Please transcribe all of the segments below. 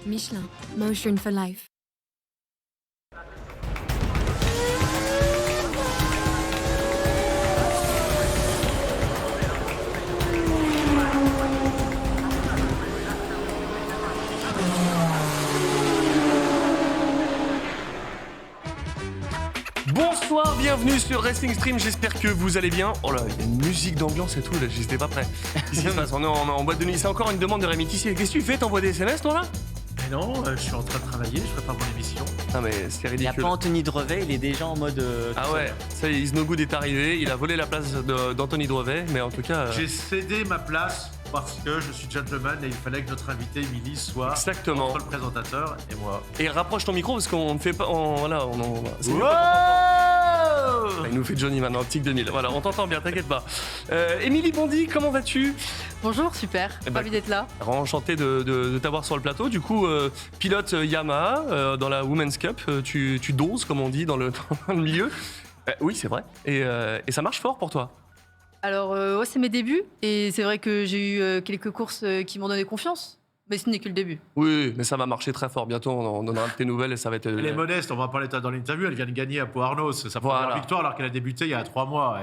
Michelin, Motion for Life. Bonsoir, bienvenue sur Wrestling Stream, j'espère que vous allez bien. Oh là, il y a une musique d'ambiance et tout, là, j'étais pas prêt. Qu'est-ce qui se passe? On est en boîte de nuit, c'est encore une demande de Rémi Tissier. Qu'est-ce que tu fais? T'envoies des SMS toi là? Mais non, je suis en train de travailler, je prépare mon émission. Ah mais c'est Il n'y a ridicule. pas Anthony Drevet, il est déjà en mode. Ah ouais, ça y est, Is No Good est arrivé, il a volé la place d'Anthony Drevet, mais en tout cas... J'ai cédé ma place parce que je suis gentleman et il fallait que notre invité Émilie soit Exactement. entre le présentateur et moi. Et rapproche ton micro parce qu'on ne fait pas... Voilà, c'est mieux. Il nous fait Johnny maintenant, Optique 2000. Voilà, on t'entend bien, t'inquiète pas. Émilie Bondy, comment vas-tu? Bonjour, super, Eh ben, ravi d'être là. Alors, enchanté de t'avoir sur le plateau. Du coup, pilote Yamaha dans la Women's Cup. Tu doses, comme on dit, dans le milieu. Oui, c'est vrai. Et ça marche fort pour toi. Alors, ouais, c'est mes débuts et c'est vrai que j'ai eu quelques courses qui m'ont donné confiance, mais ce n'est que le début. Oui, mais ça va marcher très fort. Bientôt, on donnera de tes nouvelles et ça va être... Elle est modeste, on va en parler dans l'interview, elle vient de gagner à Pau-Arnos, sa Voilà. première victoire alors qu'elle a débuté il y a 3 mois.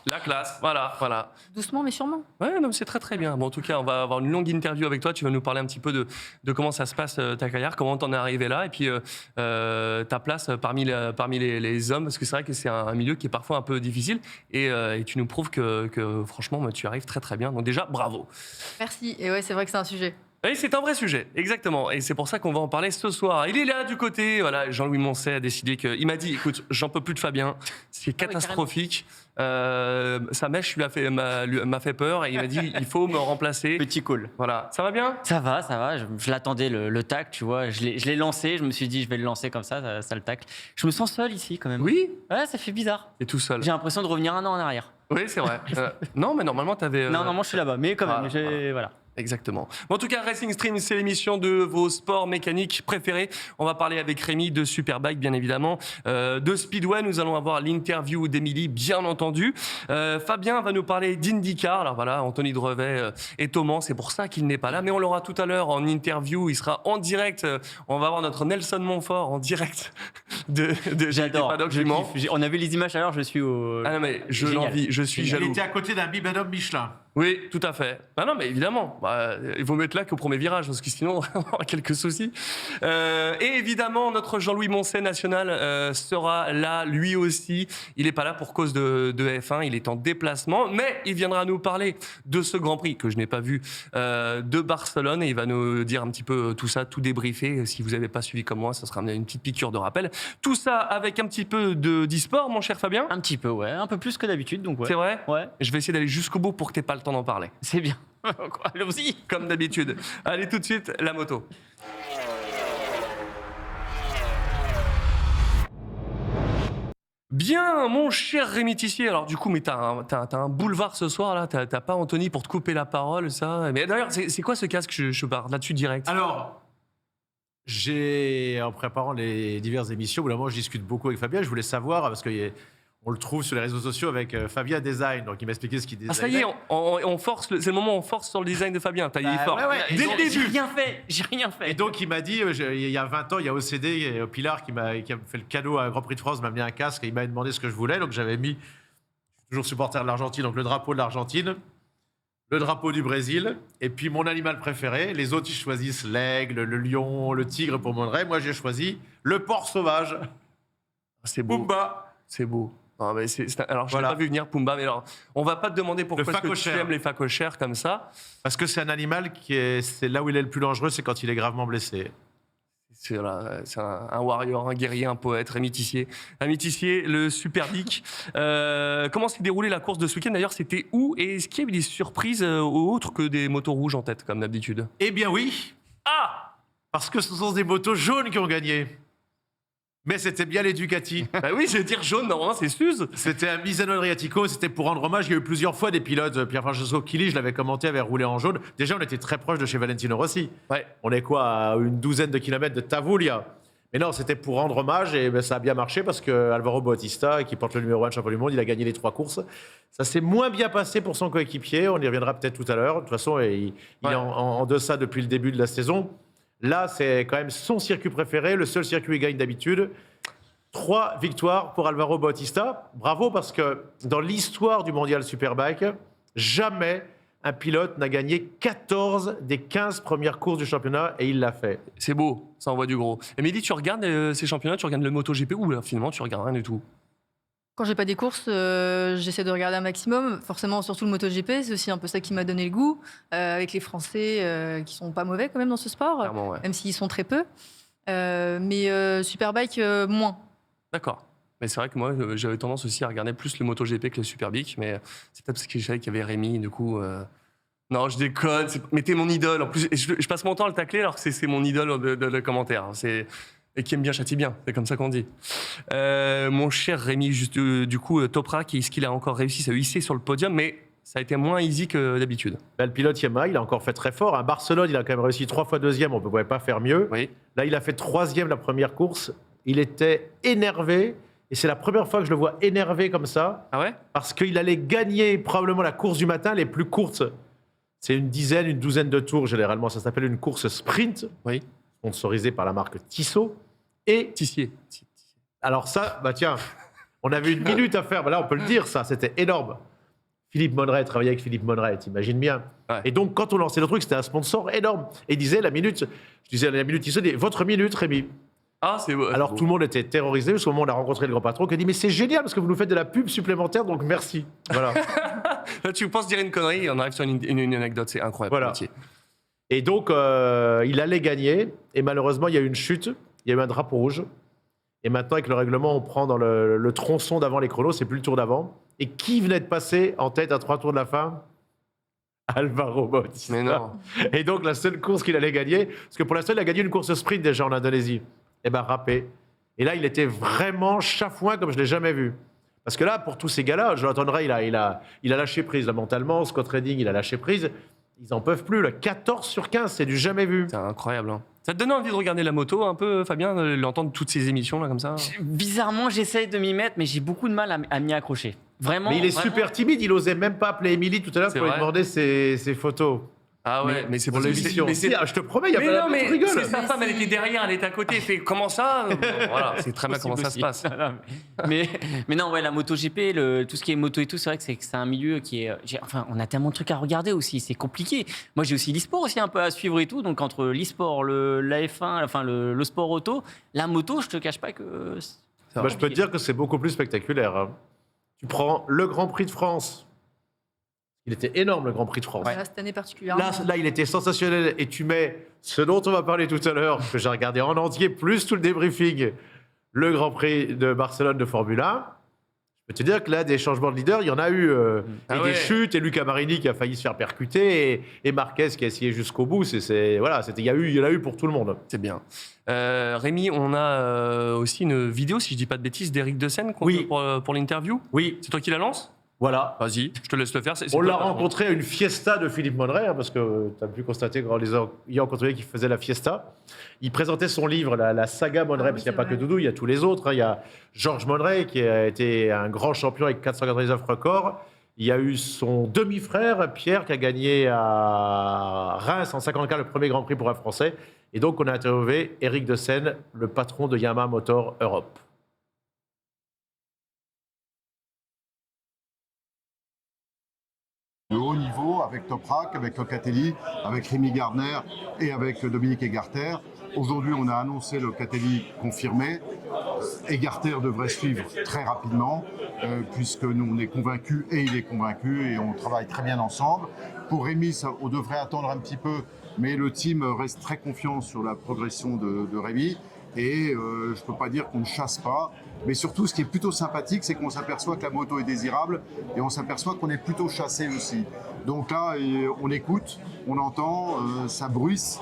La classe, voilà. Doucement, mais sûrement. Ouais, non, c'est très très bien. Bon, en tout cas, on va avoir une longue interview avec toi. Tu vas nous parler un petit peu de comment ça se passe ta carrière, comment t'en es arrivé là, et puis ta place parmi les hommes, parce que c'est vrai que c'est un milieu qui est parfois un peu difficile, et tu nous prouves que franchement, tu arrives très très bien. Donc déjà, bravo. Merci, et ouais, c'est vrai que c'est un sujet. Oui, c'est un vrai sujet, exactement. Et c'est pour ça qu'on va en parler ce soir. Il est là du côté, voilà, Jean-Louis Moncey a décidé que... Il m'a dit, écoute, j'en peux plus de Fabien, c'est catastrophique. Sa mèche m'a fait peur et il m'a dit, il faut me remplacer. Petit call. Voilà, ça va bien? Ça va. Je l'attendais le tac, tu vois. Je l'ai lancé, je me suis dit, je vais le lancer comme ça le tac. Je me sens seul ici quand même. Oui? Ouais, ça fait bizarre. T'es tout seul. J'ai l'impression de revenir un an en arrière. Oui, c'est vrai. Non, mais normalement, t'avais... Non, moi je suis là-bas, mais quand même, voilà. Exactement. Bon, en tout cas, Racing Stream, c'est l'émission de vos sports mécaniques préférés. On va parler avec Rémi de Superbike, bien évidemment. De Speedway, nous allons avoir l'interview d'Émilie, bien entendu. Fabien va nous parler d'IndyCar. Alors voilà, Anthony Drevet est au Mans, c'est pour ça qu'il n'est pas là. Mais on l'aura tout à l'heure en interview. Il sera en direct. On va avoir notre Nelson Montfort en direct J'adore. des paddocks du Mans. On a vu les images alors, je suis au. Ah non, mais je Génial. l'envie, je suis Il jaloux. était à côté d'un bibendum Michelin. Oui, tout à fait. Ah non, mais évidemment, il vaut mieux être là qu'au premier virage, parce que sinon, on aura quelques soucis. Et évidemment, notre Jean-Louis Moncey national sera là, lui aussi. Il n'est pas là pour cause de F1, il est en déplacement, mais il viendra nous parler de ce Grand Prix que je n'ai pas vu de Barcelone, et il va nous dire un petit peu tout ça, tout débriefer. Si vous n'avez pas suivi comme moi, ça sera une petite piqûre de rappel. Tout ça avec un petit peu d'e-sport, mon cher Fabien. Un petit peu, ouais. Un peu plus que d'habitude, donc ouais. C'est vrai? Ouais. Je vais essayer d'aller jusqu'au bout pour que tu n'aies pas le temps d'en parler. C'est bien. Allons-y. Comme d'habitude. Allez, tout de suite, la moto. Bien, mon cher Rémi Tissier. Alors du coup, mais t'as un boulevard ce soir là. T'as pas Anthony pour te couper la parole, ça. Mais d'ailleurs, c'est quoi ce casque? Je pars là-dessus direct. Alors, en préparant les diverses émissions, au bout d'un moment, je discute beaucoup avec Fabien, je voulais savoir, parce qu'on le trouve sur les réseaux sociaux avec Fabien Design, donc il m'a expliqué ce qu'il designait. Ah ça y est, on force. C'est le moment où on force sur le design de Fabien. T'as y est fort. ouais. Et Dès donc, le début. J'ai rien fait. Et donc, il m'a dit, il y a 20 ans, il y a OCD, et Pilar qui m'a fait le cadeau à un Grand Prix de France, m'a mis un casque et il m'a demandé ce que je voulais. Donc, j'avais mis, je suis toujours supporter de l'Argentine, donc le drapeau de l'Argentine, le drapeau du Brésil, et puis mon animal préféré. Les autres, ils choisissent l'aigle, le lion, le tigre pour mon rêve. Moi, j'ai choisi le porc sauvage. C'est beau. Pumba. C'est beau. Non, mais alors, je l'ai Voilà. pas vu venir, Pumba, mais alors, on va pas te demander pourquoi est-ce que tu phacochère. aimes les phacochères comme ça. Parce que c'est un animal c'est là où il est le plus dangereux, c'est quand il est gravement blessé. C'est un warrior, un guerrier, un poète, Rémi Tissier. Rémi Tissier, le Superbike. Comment s'est déroulée la course de ce week-end? D'ailleurs, c'était où? Et est-ce qu'il y a eu des surprises autres que des motos rouges en tête, comme d'habitude? Eh bien oui, parce que ce sont des motos jaunes qui ont gagné. Mais c'était bien les Ducati. Bah oui, je vais dire jaune, normalement c'est Suze. C'était un Misano Adriatico, c'était pour rendre hommage. Il y a eu plusieurs fois des pilotes. Pierre-Francesco Chili, je l'avais commenté, avait roulé en jaune. Déjà, on était très proche de chez Valentino Rossi. Ouais. On est quoi, à une douzaine de kilomètres de Tavullia. Mais non, c'était pour rendre hommage et ça a bien marché parce que Alvaro Bautista, qui porte le numéro 1 de champion du monde, il a gagné les 3 courses. Ça s'est moins bien passé pour son coéquipier. On y reviendra peut-être tout à l'heure. De toute façon, il est en deçà depuis le début de la saison. Là, c'est quand même son circuit préféré, le seul circuit où il gagne d'habitude. 3 victoires pour Alvaro Bautista. Bravo, parce que dans l'histoire du Mondial Superbike, jamais un pilote n'a gagné 14 des 15 premières courses du championnat, et il l'a fait. C'est beau, ça envoie du gros. Émilie, tu regardes ces championnats, tu regardes le MotoGP ou là, finalement tu regardes rien du tout? Quand j'ai pas des courses, j'essaie de regarder un maximum. Forcément, surtout le MotoGP, c'est aussi un peu ça qui m'a donné le goût. Avec les Français qui sont pas mauvais quand même dans ce sport, Clairement, ouais. même s'ils sont très peu. Mais Superbike, moins. D'accord. Mais c'est vrai que moi, j'avais tendance aussi à regarder plus le MotoGP que le Superbike, mais c'est peut-être parce que je savais qu'il y avait Rémi, du coup... Non, je déconne, mais t'es mon idole. En plus, je passe mon temps à le tacler alors que c'est mon idole de commentaire. Et qui aime bien châtie bien, c'est comme ça qu'on dit. Mon cher Rémi, juste, du coup, Toprak, est-ce qu'il a encore réussi à se hisser sur le podium, mais ça a été moins easy que d'habitude. Là, le pilote Yamaha, il a encore fait très fort. À Barcelone, il a quand même réussi 3 fois deuxième, on ne pouvait pas faire mieux. Oui. Là, il a fait 3e la première course. Il était énervé. Et c'est la première fois que je le vois énervé comme ça. Ah ouais? Parce qu'il allait gagner probablement la course du matin, les plus courtes. C'est une douzaine de tours, généralement. Ça s'appelle une course sprint, Oui. sponsorisée par la marque Tissot. Et Tissier. alors ça, bah tiens, on avait une minute à faire. Bah là, on peut le dire, ça, c'était énorme. Philippe Monneret, travaillait avec Philippe Monneret, t'imagines bien. Ouais. Et donc, quand on lançait le truc, c'était un sponsor énorme. Et il disait la minute, Tissot, dit, votre minute, Rémi. Ah, c'est beau. Alors tout le monde était terrorisé, parce qu'au moment où on a rencontré le grand patron, qui a dit mais c'est génial parce que vous nous faites de la pub supplémentaire, donc merci. Voilà. Là, tu penses dire une connerie et on arrive sur une anecdote, c'est incroyable. Voilà. Métier. Et donc il allait gagner, et malheureusement il y a eu une chute, il y a eu un drapeau rouge. Et maintenant avec le règlement, on prend dans le tronçon d'avant les chronos, c'est plus le tour d'avant. Et qui venait de passer en tête à 3 tours de la fin? Alvaro Bautista. Mais non. Et donc la seule course qu'il allait gagner, parce que pour l'instant il a gagné une course sprint déjà en Indonésie. Eh ben râpé. Et là, il était vraiment chafouin comme je ne l'ai jamais vu. Parce que là, pour tous ces gars-là, Jonathan Ray, il a lâché prise là, mentalement. Scott Redding, il a lâché prise. Ils n'en peuvent plus. Là. 14 sur 15, c'est du jamais vu. C'est incroyable. Hein. Ça te donne envie de regarder la moto un peu, Fabien, d'entendre toutes ces émissions là comme ça? Bizarrement, j'essaye de m'y mettre, mais j'ai beaucoup de mal à m'y accrocher. Vraiment. Mais il est vraiment. super timide. Il osait même pas appeler Émilie tout à l'heure C'est pour lui vrai. demander ses photos. Ah ouais, mais c'est Pour parce que l'émission. mais c'est- Si, je te promets, il y a Mais pas non, tu mais rigoles. c'est sa femme, elle était derrière, elle était à côté. Elle fait comment ça? Bon, voilà, c'est très bien comment ça se passe. mais non, ouais, la MotoGP, tout ce qui est moto et tout, c'est vrai que c'est un milieu qui est. Enfin, on a tellement de trucs à regarder aussi, c'est compliqué. Moi, j'ai aussi l'e-sport aussi un peu à suivre et tout. Donc, entre l'e-sport, la F1, enfin, le sport auto, la moto, je te cache pas que. Ça Moi, je peux te dire que c'est beaucoup plus spectaculaire. Hein. Tu prends le Grand Prix de France. Il était énorme, le Grand Prix de France. Là, cette année particulièrement. Là, il était sensationnel. Et tu mets ce dont on va parler tout à l'heure, que j'ai regardé en entier, plus tout le débriefing, le Grand Prix de Barcelone de Formule 1. Je peux te dire que là, des changements de leader, il y en a eu. Ah et ouais. des chutes, et Luca Marini qui a failli se faire percuter, et Marquez qui a essayé jusqu'au bout. Voilà, il y en a eu pour tout le monde. C'est bien. Rémi, on a aussi une vidéo, si je dis pas de bêtises, d'Éric Dessen Oui. pour l'interview. Oui, C'est toi qui la lance? voilà. Vas-y, je te laisse le faire. C'est On toi, l'a le patron. rencontré à une fiesta de Philippe Monneret, hein, parce que tu as pu constater qu'en les ayant rencontrés qu'il faisait la fiesta. Il présentait son livre, la saga Monneret, Ah oui, parce qu'il n'y a c'est pas que vrai. Doudou, il y a tous les autres. Hein. Il y a Georges Monneret, qui a été un grand champion avec 499 records. Il y a eu son demi-frère, Pierre, qui a gagné à Reims en 54 le premier Grand Prix pour un Français. Et donc, on a interviewé Éric Dessen, le patron de Yamaha Motor Europe. de haut niveau avec Toprak, avec Locatelli, avec Rémi Gardner et avec Dominique Egarter. Aujourd'hui, on a annoncé Locatelli confirmé. Egarter devrait suivre très rapidement, puisque nous on est convaincus et il est convaincu et on travaille très bien ensemble. Pour Rémi, on devrait attendre un petit peu, mais le team reste très confiant sur la progression de Rémi. Et je ne peux pas dire qu'on ne chasse pas, mais surtout ce qui est plutôt sympathique, c'est qu'on s'aperçoit que la moto est désirable et on s'aperçoit qu'on est plutôt chassé aussi. Donc là, on écoute, on entend, ça bruisse,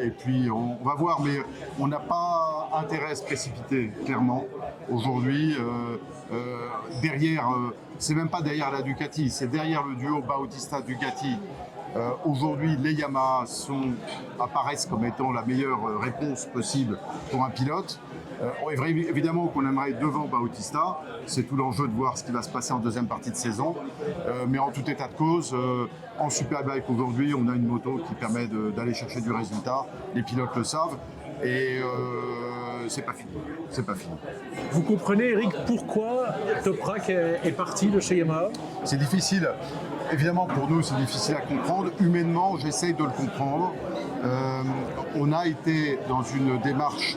et puis on va voir, mais on n'a pas intérêt à se précipiter, clairement. Aujourd'hui, derrière, c'est même pas derrière la Ducati, c'est derrière le duo Bautista-Ducati. Aujourd'hui, les Yamaha apparaissent comme étant la meilleure réponse possible pour un pilote. Évidemment qu'on aimerait être devant Bautista, c'est tout l'enjeu de voir ce qui va se passer en deuxième partie de saison. Mais en tout état de cause, en Superbike aujourd'hui, on a une moto qui permet d'aller chercher du résultat. Les pilotes le savent et c'est pas fini. C'est pas fini. Vous comprenez, Eric, pourquoi Toprak est parti de chez Yamaha? C'est difficile. Évidemment, pour nous, c'est difficile à comprendre. Humainement, j'essaye de le comprendre. On a été dans une démarche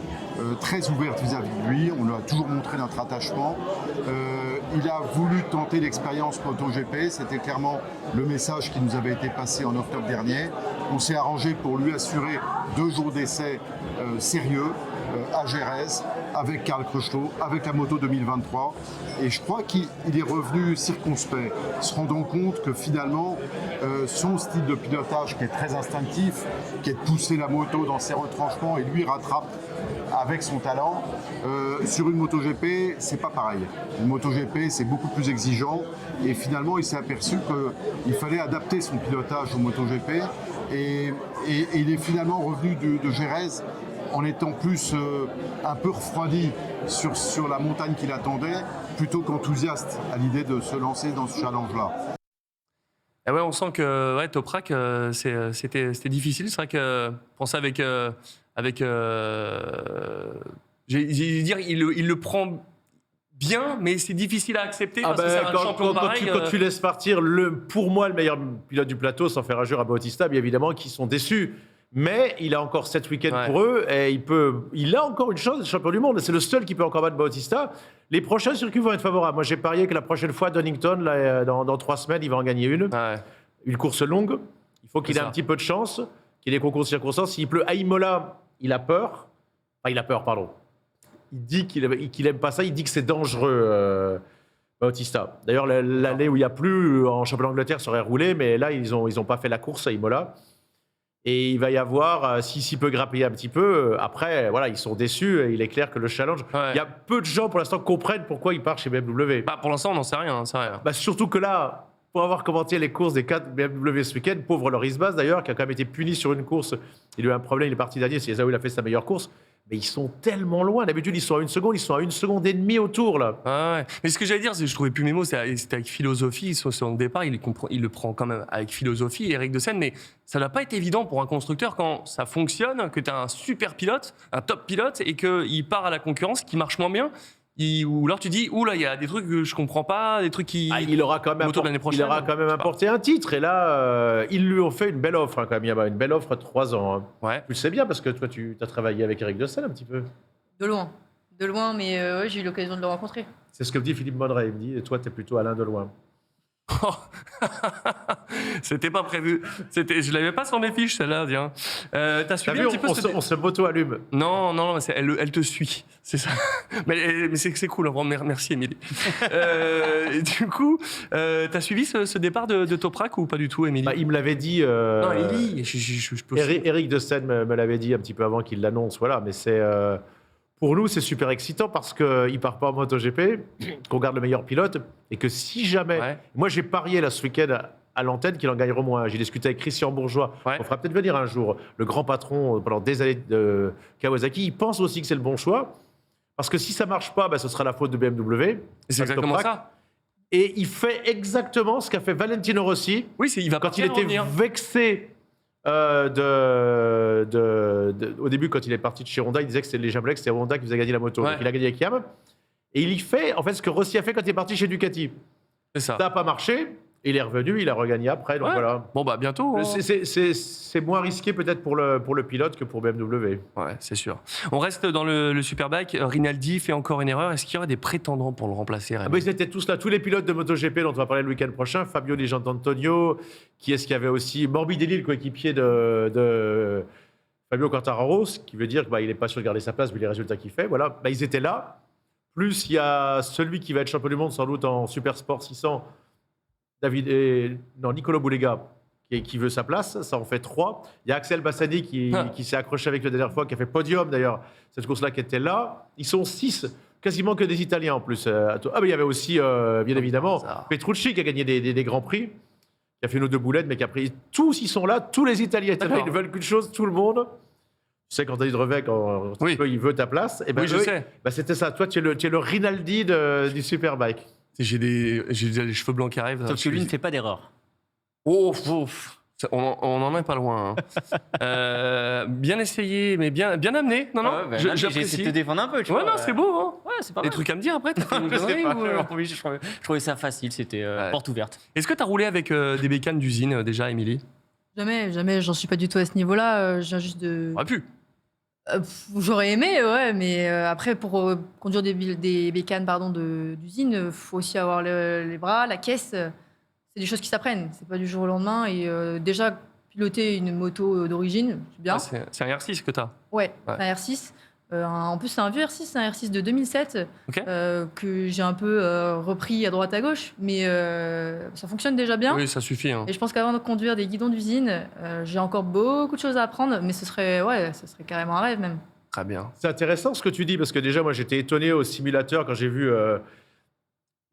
très ouverte vis-à-vis de lui. On lui a toujours montré notre attachement. Il a voulu tenter l'expérience MotoGP. C'était clairement le message qui nous avait été passé en octobre dernier. On s'est arrangé pour lui assurer 2 jours d'essai sérieux à Jerez, avec Karl Crutchlow, avec la moto 2023. Et je crois qu'il est revenu circonspect, se rendant compte que finalement, son style de pilotage qui est très instinctif, qui est de pousser la moto dans ses retranchements et lui rattrape avec son talent, sur une MotoGP, c'est pas pareil. Une MotoGP, c'est beaucoup plus exigeant et finalement, il s'est aperçu qu'il fallait adapter son pilotage au MotoGP et il est finalement revenu de Jerez en étant plus un peu refroidi sur la montagne qu'il attendait, plutôt qu'enthousiaste à l'idée de se lancer dans ce challenge-là. Ah ouais, on sent que Toprak, c'était difficile. C'est vrai que pour ça j'ai dire, il le prend bien, mais c'est difficile à accepter parce que c'est un champion pareil. Quand tu laisses partir, pour moi, le meilleur pilote du plateau, sans faire injure à Bautista, bien évidemment, qui sont déçus. Mais il a encore 7 week-ends pour eux et il a encore une chance d'être champion du monde. C'est le seul qui peut encore battre Bautista. Les prochains circuits vont être favorables. Moi, j'ai parié que la prochaine fois, Donington, là, dans 3 semaines, il va en gagner une. Ouais. Une course longue. Il faut qu'il ait un petit peu de chance, qu'il ait des concours de circonstances. S'il pleut à Imola, il a peur. Enfin, il a peur, pardon. Il dit qu'il aime pas ça. Il dit que c'est dangereux, Bautista. D'ailleurs, l'année où il n'y a plus en championnat d'Angleterre, ça aurait roulé. Mais là, ils ont pas fait la course à Imola. Et il va y avoir, s'il peut grappiller un petit peu, après, voilà, ils sont déçus. Et il est clair que le challenge, il y a peu de gens pour l'instant qui comprennent pourquoi il part chez BMW. Bah, pour l'instant, on n'en sait rien. Bah, surtout que là, pour avoir commenté les courses des 4 BMW ce week-end, pauvre Loris Baz d'ailleurs, qui a quand même été puni sur une course, il a eu un problème, il est parti dernier, c'est là où il a fait sa meilleure course. Mais ils sont tellement loin. D'habitude, ils sont à 1 seconde, ils sont à 1 seconde et demie au tour, là. Ouais. Mais ce que j'allais dire, c'est que je trouvais plus mes mots, c'était avec philosophie. Son départ, il le prend quand même avec philosophie, Eric de Seine, mais ça n'a pas été évident pour un constructeur quand ça fonctionne, que tu as un super pilote, un top pilote, et qu'il part à la concurrence, qui marche moins bien. Ou alors tu dis, oula, il y a des trucs que je comprends pas, des trucs qui. Il aura quand même apporté un titre. Et là, ils lui ont fait une belle offre, quand même. Il y a une belle offre de 3 ans. Hein. Ouais. Tu le sais bien parce que toi, tu as travaillé avec Eric de Seine un petit peu. De loin, mais j'ai eu l'occasion de le rencontrer. C'est ce que me dit Philippe Monneray. Il me dit, et toi, tu es plutôt Alain Deloin. C'était pas prévu. Je l'avais pas sur mes fiches, celle-là. Tiens. T'as suivi un petit peu on se moto-allume. Non, elle te suit. C'est ça. mais c'est cool. Merci, Émilie. Du coup, t'as suivi ce départ de Toprak ou pas du tout, Émilie? Il me l'avait dit. Non, Émilie. Je peux. Eric de Seine me l'avait dit un petit peu avant qu'il l'annonce. Voilà, mais c'est. Pour nous, c'est super excitant parce qu'il ne part pas en MotoGP, qu'on garde le meilleur pilote et que si jamais. Ouais. Moi, j'ai parié là ce week-end à l'antenne qu'il en gagnera au moins. J'ai discuté avec Christian Bourgeois. Ouais. On fera peut-être venir un jour. Le grand patron pendant des années de Kawasaki. Il pense aussi que c'est le bon choix parce que si ça ne marche pas, ce sera la faute de BMW. C'est exactement ça. Et il fait exactement ce qu'a fait Valentino Rossi. Oui, il va quand il était vexé. Au début, quand il est parti de chez Honda, il disait que c'était les Japonais, que c'était Honda qui faisait gagner la moto. Ouais. Donc il a gagné avec Yam. Et il y fait en fait ce que Rossi a fait quand il est parti chez Ducati. C'est ça. Ça n'a pas marché. Il est revenu, il a regagné après. Donc voilà. Bon, bientôt. Hein. C'est moins risqué peut-être pour le pilote que pour BMW. Ouais, c'est sûr. On reste dans le Superbike. Rinaldi fait encore une erreur. Est-ce qu'il y aurait des prétendants pour le remplacer? Ils étaient tous là. Tous les pilotes de MotoGP dont on va parler le week-end prochain. Fabio Di Gianantonio. Qui est-ce qu'il y avait aussi? Morbidelli, le coéquipier de Fabio Quartararo. Ce qui veut dire qu'il n'est pas sûr de garder sa place vu les résultats qu'il fait. Voilà. Ils étaient là. Plus, il y a celui qui va être champion du monde sans doute en Super Sport 600. Nicolo Boulega qui veut sa place, ça en fait 3. Il y a Axel Bassani qui s'est accroché avec la dernière fois, qui a fait podium d'ailleurs, cette course-là qui était là. Ils sont 6, quasiment que des Italiens en plus. Mais il y avait aussi, bien évidemment, Petrucci qui a gagné des grands prix. qui a fait nos 2 boulettes, mais qui a pris. Tous, ils sont là, tous les Italiens étaient là, D'accord. ils ne veulent qu'une chose, tout le monde. Tu sais, quand Denis Drevet, quand Oui. il veut ta place, et ben Oui, je eux, sais. bah, c'était ça. Toi, tu es le Rinaldi du Superbike. J'ai les cheveux blancs qui arrivent. Sauf que lui ne fait pas d'erreur. Oh, on en est pas loin. Hein. Bien essayé, mais bien amené. Non, non, Ah ouais, bah, là, j'ai essayé de te défendre un peu, tu Ouais, vois. non, c'est beau. Hein. Ouais, c'est pas Des mal. trucs à me dire après. T'as fait une Je sais connerie pas, ou, oui, je trouvais ça facile, c'était porte ouverte. Est-ce que tu as roulé avec des bécanes d'usine déjà, Émilie? Jamais, j'en suis pas du tout à ce niveau-là. Je viens juste de. Aurait pu. J'aurais aimé, ouais, mais après, pour conduire des bécanes d'usine, il faut aussi avoir les bras, la caisse. C'est des choses qui s'apprennent. C'est pas du jour au lendemain. Et déjà, piloter une moto d'origine, c'est bien. Ah, c'est un R6 que tu as. Ouais, Ouais. un R6. En plus, c'est un vieux R6, c'est un R6 de 2007 Ok. que j'ai un peu repris à droite à gauche, mais ça fonctionne déjà bien. Oui, ça suffit. Hein. Et je pense qu'avant de conduire des guidons d'usine, j'ai encore beaucoup de choses à apprendre, mais ce serait carrément un rêve même. Très bien. C'est intéressant ce que tu dis, parce que déjà, moi, j'étais étonné au simulateur quand j'ai vu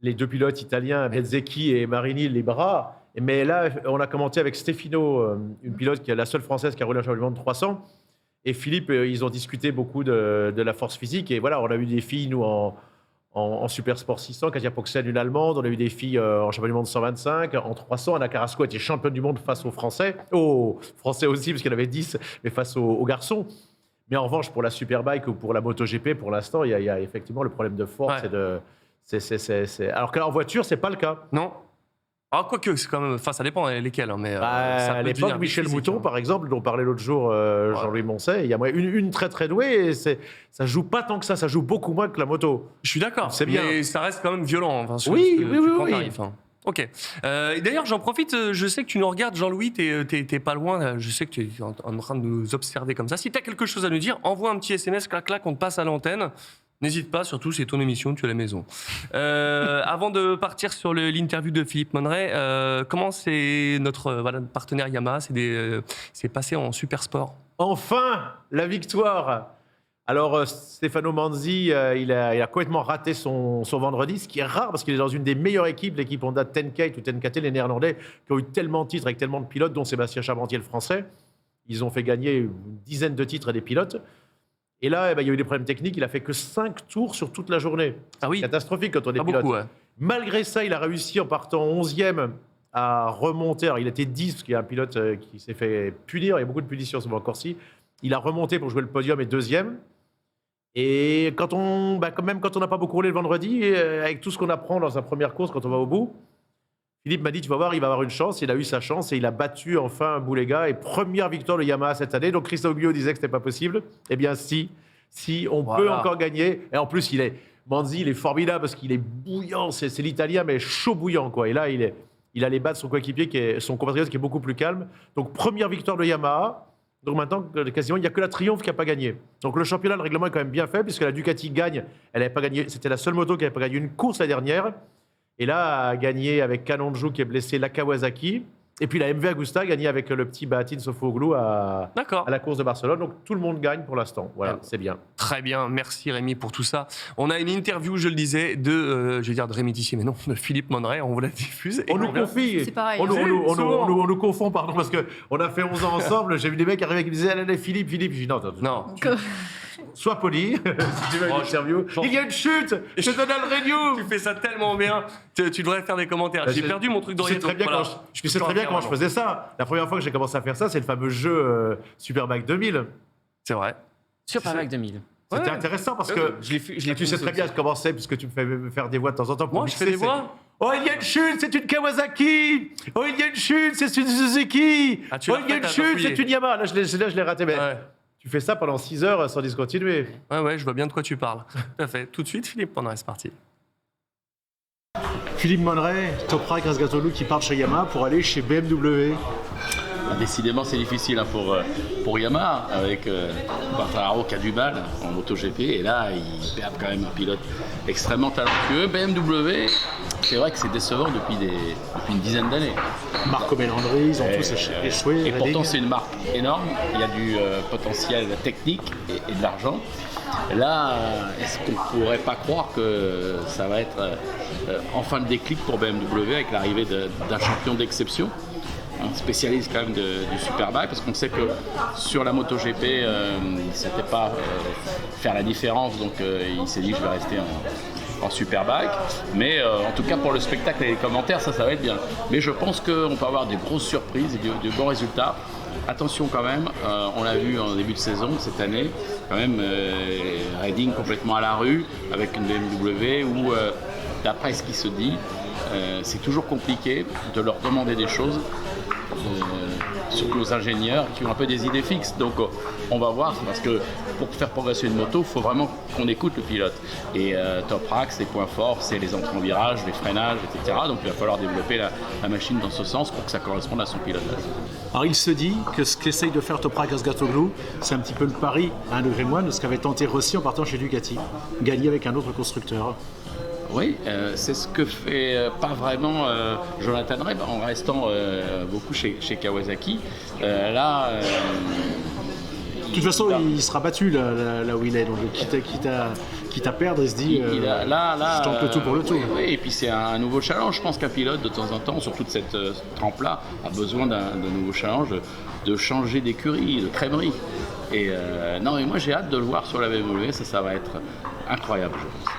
les 2 pilotes italiens, Bezzecchi et Marini, les bras. Mais là, on a commenté avec Stefano, une pilote qui est la seule française qui a roulé un championnat de 300. Et Philippe, ils ont discuté beaucoup de la force physique. Et voilà, on a eu des filles, nous, en Super Sport 600. Katia Poxen, une Allemande. On a eu des filles en championnat du monde 125. En 300, Anna Carrasco était championne du monde face aux Français. Aux Français aussi, parce qu'il y en avait 10, mais face aux garçons. Mais en revanche, pour la Superbike ou pour la MotoGP, pour l'instant, il y a effectivement le problème de force. Ouais. Alors que là, en voiture, c'est pas le cas. Non. Ah, quoique, c'est quand même. Enfin, ça dépend lesquels. Hein, mais, ça À peut l'époque, devenir Michel physique, Mouton, hein. par exemple, dont parlait l'autre jour Jean-Louis Moncey, il y a une très très douée, et ça joue pas tant que ça joue beaucoup moins que la moto. Je suis d'accord. C'est bien. Mais ça reste quand même violent. Enfin, Oui, ce que oui, tu oui, prends oui. tarif, hein. Ok. Et d'ailleurs, j'en profite, je sais que tu nous regardes, Jean-Louis, t'es pas loin, là. Je sais que tu es en train de nous observer comme ça. Si tu as quelque chose à nous dire, envoie un petit SMS, clac, clac, on te passe à l'antenne. N'hésite pas, surtout, c'est ton émission, tu es à la maison. Avant de partir sur l'interview de Philippe Monneret, comment c'est notre partenaire Yamaha, c'est passé en super sport? Enfin, la victoire. Alors, Stefano Manzi, il a complètement raté son vendredi, ce qui est rare parce qu'il est dans une des meilleures équipes, l'équipe Honda Tenkate ou Tenkate, les Néerlandais, qui ont eu tellement de titres avec tellement de pilotes, dont Sébastien Charpentier, le Français. Ils ont fait gagner une dizaine de titres à des pilotes. Et là, il y a eu des problèmes techniques. Il a fait que 5 tours sur toute la journée. Ah oui, Catastrophique quand on est pas pilote. beaucoup, ouais. Malgré ça, il a réussi en partant 11e à remonter. Alors, il était 10 parce qu'il y a un pilote qui s'est fait punir. Il y a beaucoup de punitions souvent en Corsie. Il a remonté pour jouer le podium et 2e. Et quand même quand on n'a pas beaucoup roulé le vendredi, avec tout ce qu'on apprend dans sa première course quand on va au bout, Philippe m'a dit, tu vas voir, il va avoir une chance. Il a eu sa chance et il a battu enfin Boulega. Et première victoire de Yamaha cette année. Donc Christophe Guyot disait que c'était pas possible. Eh bien si on peut encore gagner. Et en plus, Manzi, il est formidable parce qu'il est bouillant. C'est l'Italien, mais chaud bouillant, quoi. Et là, il allait battre son coéquipier, son compatriote qui est beaucoup plus calme. Donc première victoire de Yamaha. Donc maintenant, quasiment, il n'y a que la Triumph qui n'a pas gagné. Donc le championnat, le règlement est quand même bien fait, puisque la Ducati gagne. Elle n'avait pas gagné. C'était la seule moto qui n'avait pas gagné une course la dernière. Et là, a gagné avec Kanonju qui est blessé, la Kawasaki. Et puis la MV Agusta a gagné avec le petit Bahattin Sofoglou à la course de Barcelone. Donc tout le monde gagne pour l'instant. Voilà, c'est bien. Très bien, merci Rémi pour tout ça. On a une interview, je le disais, de Rémi Tissier, mais non, de Philippe Monneret, on vous la diffuse. On nous confie. C'est pareil, On hein. nous confond, pardon, parce qu'on a fait 11 ans ensemble. J'ai vu des mecs arriver qui me disaient, allez, Philippe. Je dis, non, Non. sois poli, si tu veux une interview. Il y a une chute, je te donne le review. Tu fais ça tellement bien, tu devrais faire des commentaires. J'ai perdu mon truc Je sais d'oreiller. très bien, je sais très bien comment je faisais ça. La première fois que j'ai commencé à faire ça, c'est le fameux jeu Superbike 2000. C'est vrai. Superbike 2000. C'était intéressant parce que tu sais très bien comment c'est, puisque tu me fais faire des voix de temps en temps. Moi, je fais des voix. Oh, il y a une chute, c'est une Kawasaki. Oh, il y a une chute, c'est une Suzuki. Ah, tu Oh, l'as il y a fait, une t'as chute, bafouillé. c'est une Yamaha. Là, je l'ai raté, mais Ouais. tu fais ça pendant 6 heures sans discontinuer. Ouais, je vois bien de quoi tu parles. Tout à fait. Tout de suite, Philippe Monneret, c'est parti. Philippe Monneret, Toprak Razgatolu qui part chez Yamaha pour aller chez BMW. Décidément, c'est difficile hein, pour Yamaha, avec Quartararo qui a du mal en MotoGP, et là, ils perdent quand même un pilote extrêmement talentueux. BMW, c'est vrai que c'est décevant depuis une dizaine d'années. Marco Melandri, ils ont tous échoué. Et pourtant, c'est une marque énorme. Il y a du potentiel technique et de l'argent. Là, est-ce qu'on ne pourrait pas croire que ça va être enfin le déclic pour BMW avec l'arrivée d'un champion d'exception, un spécialiste quand même du Superbike, parce qu'on sait que sur la MotoGP, il ne savait pas faire la différence, donc il s'est dit je vais rester en Superbike. Mais en tout cas pour le spectacle et les commentaires, ça va être bien. Mais je pense qu'on peut avoir des grosses surprises et de bons résultats. Attention quand même, on l'a vu en début de saison cette année, quand même Redding complètement à la rue avec une BMW où d'après ce qui se dit, c'est toujours compliqué de leur demander des choses, surtout aux ingénieurs qui ont un peu des idées fixes. Donc on va voir, parce que pour faire progresser une moto, il faut vraiment qu'on écoute le pilote. Et Toprak, ses points forts, c'est les entrées en virage, les freinages, etc. Donc il va falloir développer la machine dans ce sens pour que ça corresponde à son pilotage. Alors il se dit que ce qu'essaye de faire Toprak Azgatoglu, c'est un petit peu le pari à 1 degré moins de ce qu'avait tenté Rossi en partant chez Ducati, gagner avec un autre constructeur. Oui, c'est ce que fait pas vraiment Jonathan Rea en restant beaucoup chez Kawasaki. De toute façon, il sera battu là où il est, donc quitte à perdre, il se dit je tente le tout pour le tout. Oui, et puis c'est un nouveau challenge. Je pense qu'un pilote, de temps en temps, sur toute cette trempe-là, a besoin d'un nouveau challenge, de changer d'écurie, de crèmerie. Et non, mais moi j'ai hâte de le voir sur la BMW, ça va être incroyable, je pense.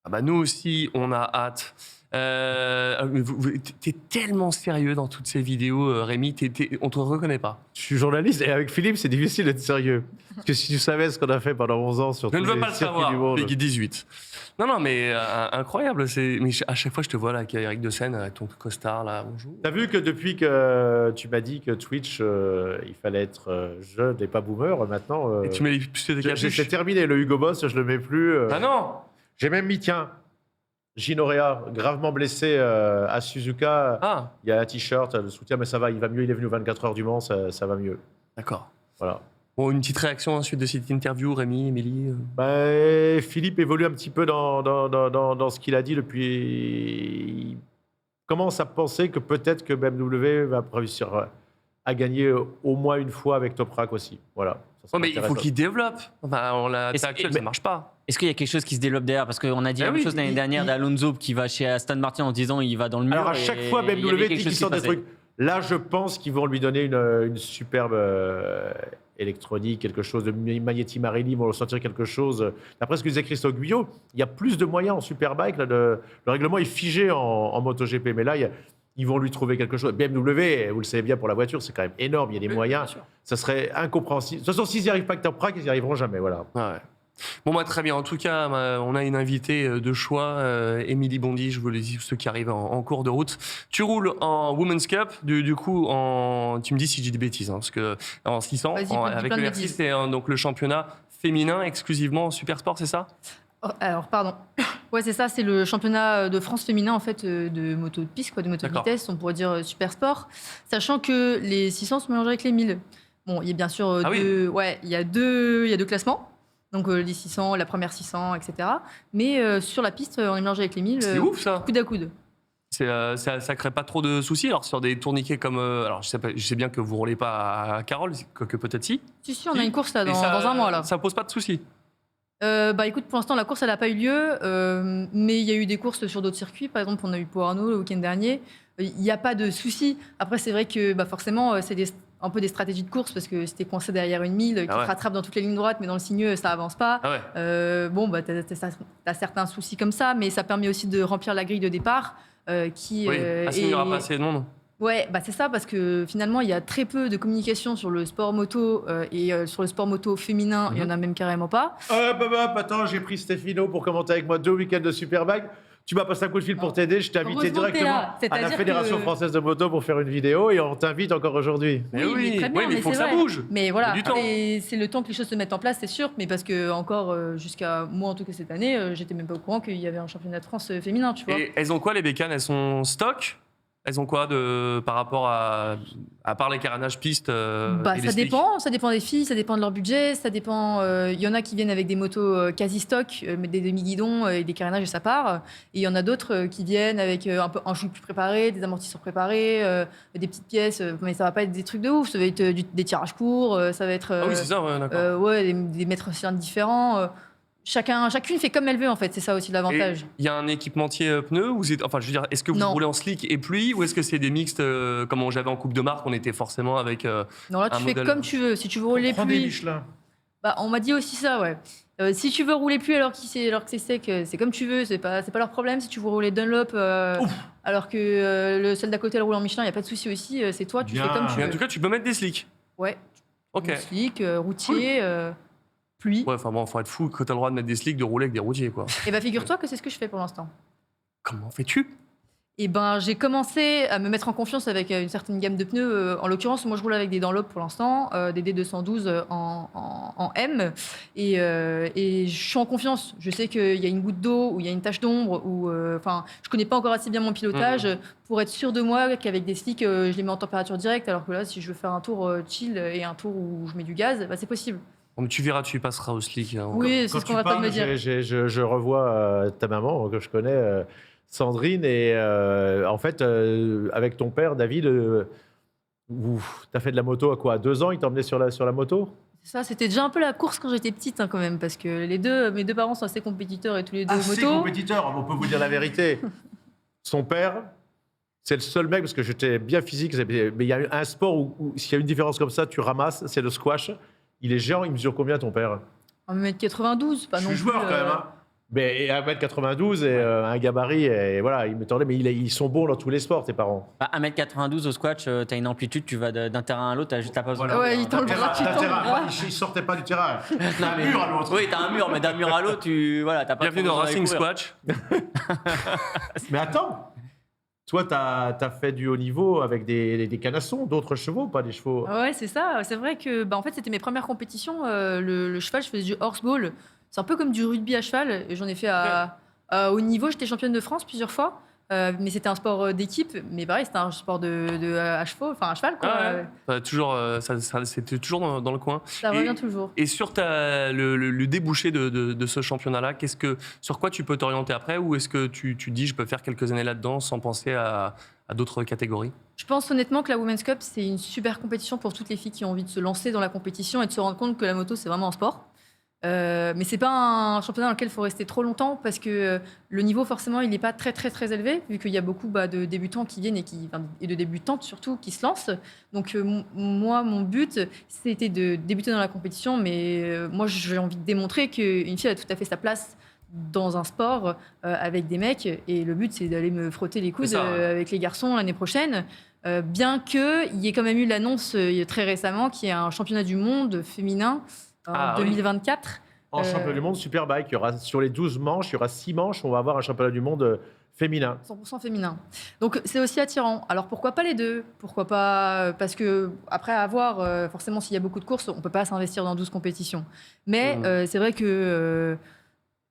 Ah bah nous aussi, on a hâte. T'es tellement sérieux dans toutes ces vidéos, Rémi, on te reconnaît pas. Je suis journaliste et avec Philippe, c'est difficile d'être sérieux. Parce que si tu savais ce qu'on a fait pendant 11 ans sur tous les circuits du monde... Je ne veux pas le savoir, Peggy 18. Non, mais incroyable. Mais à chaque fois, je te vois là, avec Eric de Seine, avec ton costard, là, bonjour. T'as vu que depuis que tu m'as dit que Twitch, il fallait être jeune et pas boomer, maintenant... et tu mets plus de capuches. C'est terminé, le Hugo Boss, je le mets plus. Ah non. J'ai même mis, tiens... Gino Rea, gravement blessé à Suzuka. Ah. Il y a un t-shirt, le soutien, mais ça va, il va mieux. Il est venu 24 heures du Mans, ça va mieux. D'accord. Voilà. Bon, une petite réaction ensuite de cette interview, Rémi, Émilie Philippe évolue un petit peu dans ce qu'il a dit depuis. Il commence à penser que peut-être que BMW va réussir à gagner au moins une fois avec Toprak aussi. Voilà. Oh, mais il faut qu'il développe. Enfin, actuel, ça marche pas. Est-ce qu'il y a quelque chose qui se développe derrière? Parce qu'on a dit la même chose l'année dernière d'Alonso qui va chez Aston Martin en se disant il va dans le mur. Alors à chaque fois, BMW dit qu'il sort des trucs. Là, je pense qu'ils vont lui donner une superbe électronique, quelque chose de Magneti Marini, ils vont ressortir quelque chose. D'après ce que disait Christophe Guyot, il y a plus de moyens en Superbike. Là, le règlement est figé en MotoGP, mais là, ils vont lui trouver quelque chose. BMW, vous le savez bien pour la voiture, c'est quand même énorme, il y a des moyens. Ça serait incompréhensible. De toute façon, s'ils n'y arrivent pas avec Toprak, ils n'y arriveront jamais. Voilà. Ouais. Bon, bah, très bien. En tout cas, on a une invitée de choix, Émilie Bondy, je vous le dis, ceux qui arrivent en cours de route. Tu roules en Women's Cup, du coup, tu me dis si j'ai des bêtises, hein, parce que en 600, avec le RC, c'est donc le championnat féminin exclusivement en Supersport, c'est ça? Alors, pardon. Ouais, c'est ça, c'est le championnat de France féminin, en fait, de moto de piste, de moto de vitesse, on pourrait dire Supersport, sachant que les 600 sont mélangés avec les 1000. Bon, il y a bien sûr il y a deux classements. Donc les 600, la première 600, etc. Mais sur la piste, on est mélangé avec les 1000. C'est ouf, ça. Coude à coude. Ça crée pas trop de soucis. Alors sur des tourniquets comme, alors je sais bien que vous roulez pas à Carole, que peut-être si. Si, on a une course là dans un mois là. Ça pose pas de soucis. Écoute, pour l'instant la course elle n'a pas eu lieu, mais il y a eu des courses sur d'autres circuits. Par exemple, on a eu Poirano le week-end dernier. Il n'y a pas de soucis. Après, c'est vrai que forcément, c'est un peu des stratégies de course parce que si t'es coincé derrière une 1000 qui te rattrape dans toutes les lignes droites, mais dans le signeux, ça avance pas. T'as certains soucis comme ça, mais ça permet aussi de remplir la grille de départ. Il n'y aura pas assez de monde. Ouais, c'est ça, parce que finalement, il y a très peu de communication sur le sport moto et sur le sport moto féminin, il y en a même carrément pas. Attends, j'ai pris Stefano pour commenter avec moi 2 week-ends de Superbike. Tu m'as passé un coup de fil pour t'aider, je t'ai invité directement à la Fédération française de moto pour faire une vidéo et on t'invite encore aujourd'hui. Oui, très bien, mais il faut que ça bouge. Mais voilà, c'est le temps que les choses se mettent en place, c'est sûr, mais parce que encore jusqu'à moi en tout cas cette année, j'étais même pas au courant qu'il y avait un championnat de France féminin, tu vois. Et elles ont quoi les bécanes? Elles sont stock? Elles ont quoi par rapport à part les carénages pistes et les Ça slicks dépend des filles, ça dépend de leur budget, ça dépend. Il y en a qui viennent avec des motos quasi stock, mais des demi-guidons et des carénages et ça part. Et il y en a d'autres qui viennent avec un chou plus préparé, des amortisseurs préparés, des petites pièces, mais ça va pas être des trucs de ouf. Ça va être des tirages courts, ça va être Ah oui, c'est ça, ouais, d'accord. des mètres cylindres différents. Chacune fait comme elle veut en fait, c'est ça aussi l'avantage. Il y a un équipementier pneu enfin, je veux dire, est-ce que vous Non. roulez en slick et pluie ou est-ce que c'est des mixtes comme j'avais en Coupe de Marque, on était forcément avec Non, là un tu fais modèle. comme tu veux. Si tu veux rouler Prends des pluie, Michelin. on m'a dit aussi ça, ouais. Si tu veux rouler pluie alors que c'est sec, c'est comme tu veux, c'est pas leur problème. Si tu veux rouler Dunlop alors que celle d'à côté elle roule en Michelin, il y a pas de souci aussi. C'est toi, tu Bien. fais comme tu Mais en veux. tout cas, tu peux mettre des slicks. Ouais. Ok. Slick, routier, pluie. Ouais, enfin bon, faut être fou que t'as le droit de mettre des slicks, de rouler avec des routiers, quoi. Et figure-toi que c'est ce que je fais pour l'instant. Comment fais-tu? Et j'ai commencé à me mettre en confiance avec une certaine gamme de pneus. En l'occurrence, moi, je roule avec des Dunlop pour l'instant, des D212 en M. Et je suis en confiance. Je sais qu'il y a une goutte d'eau ou il y a une tache d'ombre. Je connais pas encore assez bien mon pilotage pour être sûr de moi qu'avec des slicks, je les mets en température directe. Alors que là, si je veux faire un tour chill et un tour où je mets du gaz, c'est possible. Bon, mais tu verras, tu passeras au slick. Hein. Oui, c'est Quand ce tu qu'on va pas parles, me dire. je revois ta maman que je connais, Sandrine, et en fait, avec ton père, David, tu as fait de la moto à quoi? À 2 ans, il t'emmenait sur la moto? Ça, c'était déjà un peu la course quand j'étais petite, quand même, parce que mes deux parents sont assez compétiteurs et tous les deux Assez moto. compétiteur, on peut vous dire la vérité. Son père, c'est le seul mec, parce que j'étais bien physique, mais il y a un sport où s'il y a une différence comme ça, tu ramasses, c'est le squash. Il est géant, il mesure combien ton père? 1m92, pas Je non suis plus. joueur quand même. Hein. Mais 1m92 et un gabarit, et voilà, il me tendait, mais ils sont bons dans tous les sports, tes parents. 1m92 au squash, t'as une amplitude, tu vas d'un terrain à l'autre, t'as pas besoin. Ouais, il t'enlève gratuitement. Il sortait pas du terrain. Non, Un mais- mur à l'autre. Oui, t'as un mur, mais d'un mur à l'autre, t'as pas. Bienvenue trop dans besoin Racing d'aller courir. Squash. Mais attends, toi, tu as fait du haut niveau avec des canassons, d'autres chevaux, pas des chevaux. Ouais, c'est ça. C'est vrai que en fait, c'était mes premières compétitions. Le cheval, je faisais du horseball. C'est un peu comme du rugby à cheval. Et j'en ai fait à haut niveau. J'étais championne de France plusieurs fois. Mais c'était un sport d'équipe. Mais pareil, c'était un sport à chevaux, enfin à cheval, quoi. Ah ouais. C'était toujours dans le coin. Ça revient toujours. Et sur le débouché de ce championnat-là, sur quoi tu peux t'orienter après? Ou est-ce que tu dis je peux faire quelques années là-dedans sans penser à d'autres catégories? Je pense honnêtement que la Women's Cup, c'est une super compétition pour toutes les filles qui ont envie de se lancer dans la compétition et de se rendre compte que la moto, c'est vraiment un sport. Mais c'est pas un championnat dans lequel il faut rester trop longtemps parce que le niveau forcément il n'est pas très très très élevé vu qu'il y a beaucoup de débutants qui viennent et de débutantes surtout qui se lancent. Donc moi mon but c'était de débuter dans la compétition, mais moi j'ai envie de démontrer qu'une fille a tout à fait sa place dans un sport avec des mecs et le but c'est d'aller me frotter les coudes C'est ça, ouais. avec les garçons l'année prochaine. Bien qu'il y ait quand même eu l'annonce très récemment qu'il y a un championnat du monde féminin en Ah, oui. 2024. En championnat du monde Superbike, il y aura, sur les 12 manches, il y aura 6 manches, on va avoir un championnat du monde féminin. 100% féminin. Donc c'est aussi attirant. Alors pourquoi pas les deux? Pourquoi pas? Parce que après avoir, forcément s'il y a beaucoup de courses, on peut pas s'investir dans 12 compétitions. Mais c'est vrai que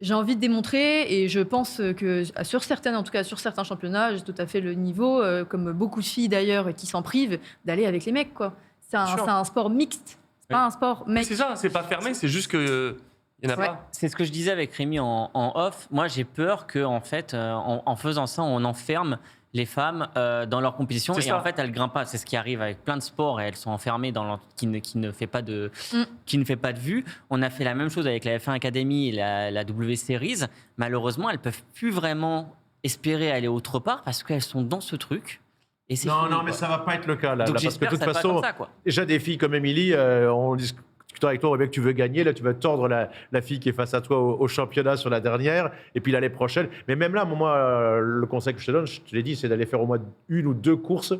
j'ai envie de démontrer et je pense que sur certaines, en tout cas sur certains championnats, j'ai tout à fait le niveau, comme beaucoup de filles d'ailleurs qui s'en privent, d'aller avec les mecs, quoi. C'est Sûr. un sport mixte. C'est pas un sport mec. C'est ça, c'est pas fermé, c'est juste que il y en a Ouais. pas. C'est ce que je disais avec Rémi en off. Moi, j'ai peur que, en fait, en faisant ça, on enferme les femmes dans leur compétition C'est et ça. en fait, elles grimpent pas. C'est ce qui arrive avec plein de sports et elles sont enfermées dans qui ne fait pas de vue. On a fait la même chose avec la F1 Academy et la W Series. Malheureusement, elles peuvent plus vraiment espérer aller autre part parce qu'elles sont dans ce truc. Et c'est Non, fini, non, mais quoi. ça va pas être le cas là. Donc Là, parce que j'espère de que toute ça va pas façon, comme ça, quoi. déjà des filles comme Émilie, on discutant avec toi, Rebecca, tu veux gagner, là tu vas tordre la fille qui est face à toi au championnat sur la dernière, et puis l'année prochaine. Mais même là, moi, le conseil que je te donne, je te l'ai dit, c'est d'aller faire au moins 1 ou 2 courses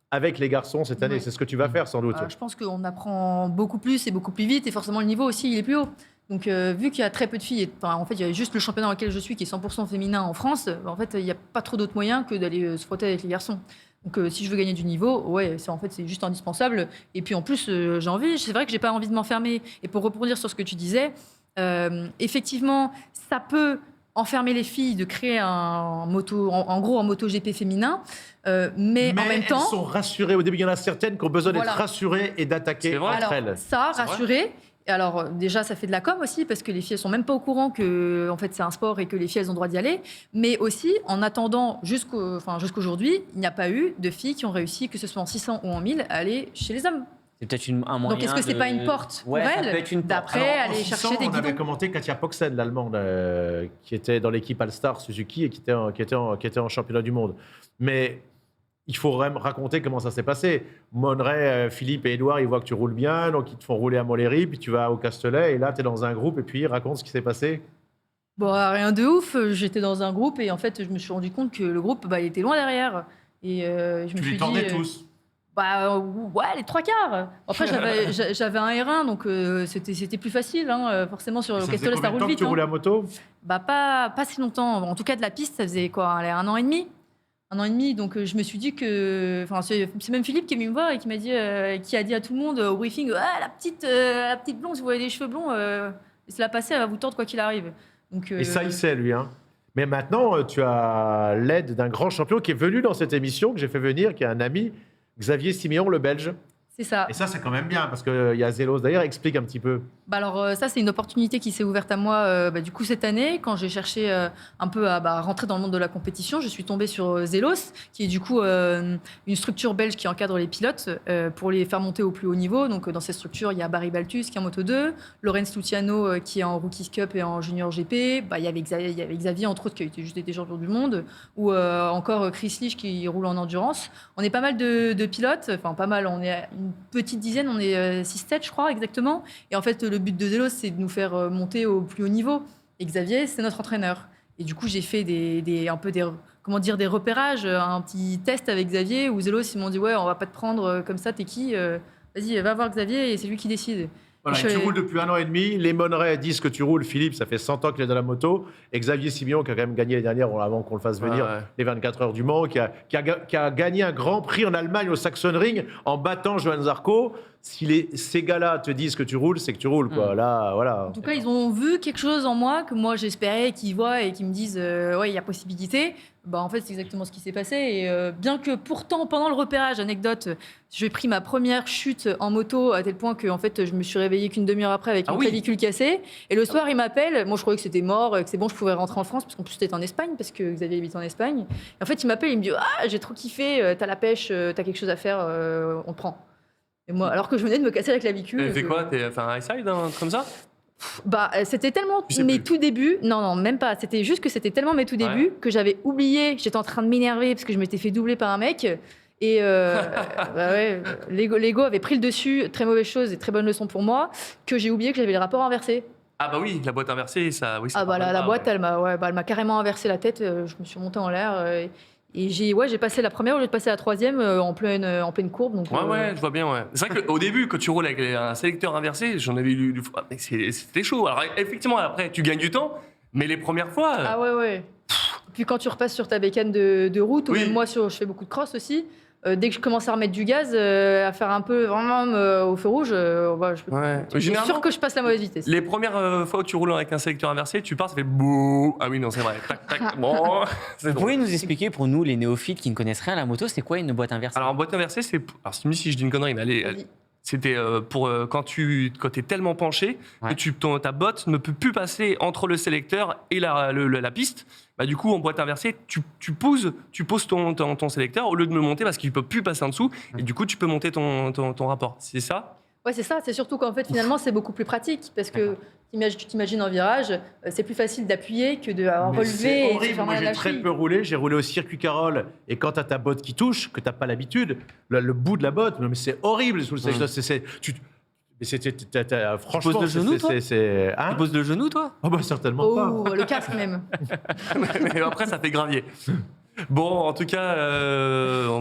avec les garçons cette année. Ouais. C'est ce que tu vas faire sans doute. Je pense qu'on apprend beaucoup plus et beaucoup plus vite et forcément le niveau aussi il est plus haut. Donc vu qu'il y a très peu de filles, en fait il y a juste le championnat dans lequel je suis qui est 100% féminin en France, en fait il n'y a pas trop d'autres moyens que d'aller se frotter avec les garçons. Donc si je veux gagner du niveau, ouais, c'est juste indispensable. Et puis en plus j'ai envie, c'est vrai que j'ai pas envie de m'enfermer. Et pour rebondir sur ce que tu disais, effectivement ça peut enfermer les filles, de créer en gros un MotoGP féminin, mais en même temps... elles sont rassurées. Au début, il y en a certaines qui ont besoin d'être Voilà. rassurées et d'attaquer C'est vrai. entre Alors, elles. ça, C'est rassuré. Et alors, déjà, ça fait de la com aussi, parce que les filles, elles sont même pas au courant que, en fait, c'est un sport et que les filles, elles ont le droit d'y aller. Mais aussi, en attendant jusqu'aujourd'hui, il n'y a pas eu de filles qui ont réussi, que ce soit en 600 ou en 1000, à aller chez les hommes. C'est peut-être un moyen. Donc, est-ce que c'est pas une porte pour Ouais, ça elles peut être une porte. d'après Alors, en aller 600, chercher des on avait guidons? commenté Katia Pogsen, l'Allemande, qui était dans l'équipe All-Star Suzuki et qui était en championnat du monde. Mais il faut vraiment raconter comment ça s'est passé. Monneray, Philippe et Édouard, ils voient que tu roules bien, donc ils te font rouler à Montlhéry, puis tu vas au Castellet, et là, tu es dans un groupe, et puis raconte ce qui s'est passé. Bon, rien de ouf. J'étais dans un groupe et en fait, je me suis rendu compte que le groupe, il était loin derrière. Et je me suis dit, tous. Ouais, les 3/4. Après, j'avais un R1, donc c'était plus facile. Forcément, sur le Ça faisait Castellet, ça combien de roule temps que vite. tu roulais à moto? Pas si longtemps. En tout cas, de la piste, ça faisait quoi? Allez, 1 an et demi. 1 an et demi. Donc, je me suis dit que. Enfin, c'est même Philippe qui est venu me voir et qui m'a dit, qui a dit à tout le monde au briefing, la petite blonde, si vous voyez des cheveux blonds, laissez-la passer, elle va vous tordre quoi qu'il arrive. Donc, Et ça, il sait, lui. Hein. Mais maintenant, tu as l'aide d'un grand champion qui est venu dans cette émission, que j'ai fait venir, qui est un ami, Xavier Siméon, le Belge. c'est ça. Et ça, c'est quand même bien, parce qu'il y a Zélos. D'ailleurs, explique un petit peu. Alors ça, c'est une opportunité qui s'est ouverte à moi du coup cette année, quand j'ai cherché un peu à rentrer dans le monde de la compétition. Je suis tombée sur Zelos, qui est du coup une structure belge qui encadre les pilotes pour les faire monter au plus haut niveau. Donc dans cette structure, il y a Barry Baltus qui est en Moto 2, Lorenz Luciano qui est en Rookies Cup et en Junior GP, il y avait Xavier entre autres qui a juste été champion du monde, ou encore Chris Lich qui roule en endurance. On est pas mal de pilotes, enfin pas mal, on est une petite dizaine, on est 6-7 je crois exactement. Et en fait, le but de Zelos, c'est de nous faire monter au plus haut niveau. Et Xavier, c'est notre entraîneur. Et du coup, j'ai fait des repérages, un petit test avec Xavier où Zelos, ils m'ont dit ouais, on va pas te prendre comme ça, t'es qui Vas-y, va voir Xavier et c'est lui qui décide. Voilà, tu roules depuis 1 an et demi. Les Monneray disent que tu roules. Philippe, ça fait 100 ans qu'il est dans la moto. Et Xavier Siméon, qui a quand même gagné les dernières, avant qu'on le fasse venir, les 24 heures du Mans, qui a gagné un grand prix en Allemagne au Sachsenring en battant Johan Zarco. Si ces gars-là te disent que tu roules, c'est que tu roules. Quoi. Là, voilà. En tout cas, ils ont vu quelque chose en moi que moi j'espérais qu'ils voient et qu'ils me disent ouais, il y a possibilité. En fait, c'est exactement ce qui s'est passé. Et bien que pourtant, pendant le repérage, anecdote, j'ai pris ma première chute en moto à tel point que en fait, je me suis réveillée qu'une demi-heure après avec une clavicule cassée. Et le soir, il m'appelle. Moi, je croyais que c'était mort, que c'est bon, je pouvais rentrer en France parce qu'en plus, c'était en Espagne parce que Xavier habite en Espagne. Et en fait, il m'appelle, il me dit j'ai trop kiffé, t'as la pêche, t'as quelque chose à faire, on te prend. Et moi, alors que je venais de me casser la clavicule. Elle fait quoi? T'es fait un high side comme ça? C'était tellement Je sais mes plus. tout débuts. Non, même pas. C'était juste que c'était tellement mes tout débuts que j'avais oublié. J'étais en train de m'énerver parce que je m'étais fait doubler par un mec. Et l'ego avait pris le dessus. Très mauvaise chose et très bonne leçon pour moi. Que j'ai oublié que j'avais le rapport inversé. Ah bah oui, la boîte inversée, ça. Oui, ça La boîte, ouais. elle m'a carrément inversé la tête. Je me suis montée en l'air. Et j'ai passé la première au lieu de passer la troisième en pleine courbe. Donc, Ouais, je vois bien, ouais. C'est vrai qu'au début, quand tu roules avec un sélecteur inversé, j'en avais lu. C'était chaud. Alors, effectivement, après, tu gagnes du temps, mais les premières fois. Ah ouais. Puis quand tu repasses sur ta bécane de route, ou Oui. même moi, je fais beaucoup de cross aussi, dès que je commence à remettre du gaz, à faire un peu vraiment au feu rouge, je suis sûr que je passe la mauvaise vitesse. Les premières fois où tu roules avec un sélecteur inversé, tu pars, ça fait bouh. Ah oui, non, c'est vrai. Tac, tac. Bon, c'est Vous bon. pouvez nous expliquer, pour nous, les néophytes qui ne connaissent rien à la moto, c'est quoi une boîte inversée? Alors, en boîte inversée, c'est. Alors, si je dis une connerie, mais allez. Vas-y. C'était pour quand tu es tellement penché Ouais. que ta botte ne peut plus passer entre le sélecteur et la piste. Du coup, en boîte inversée, tu poses ton sélecteur au lieu de le monter parce qu'il ne peut plus passer en dessous. Et du coup, tu peux monter ton rapport. C'est ça? Ouais, c'est ça. C'est surtout qu'en fait, finalement, c'est beaucoup plus pratique parce que tu t'imagines en virage, c'est plus facile d'appuyer que de Mais relever c'est et de horrible. faire Moi, mal à j'ai la très cheville. peu roulé. J'ai roulé au circuit Carole. Et quand tu as ta botte qui touche, que tu n'as pas l'habitude, le bout de la botte, mais c'est horrible. Franchement, le genou, toi hein? Tu poses le genou, toi? Oh, bah, certainement pas. Oh, le casque même. Mais après, ça fait gravier. Bon, en tout cas,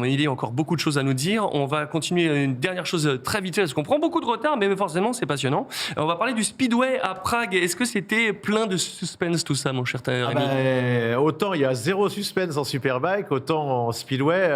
il y a encore beaucoup de choses à nous dire. On va continuer une dernière chose très vite fait, parce qu'on prend beaucoup de retard, mais forcément, c'est passionnant. On va parler du Speedway à Prague. Est-ce que c'était plein de suspense, tout ça, mon cher Rémi? Autant il y a zéro suspense en Superbike, autant en Speedway,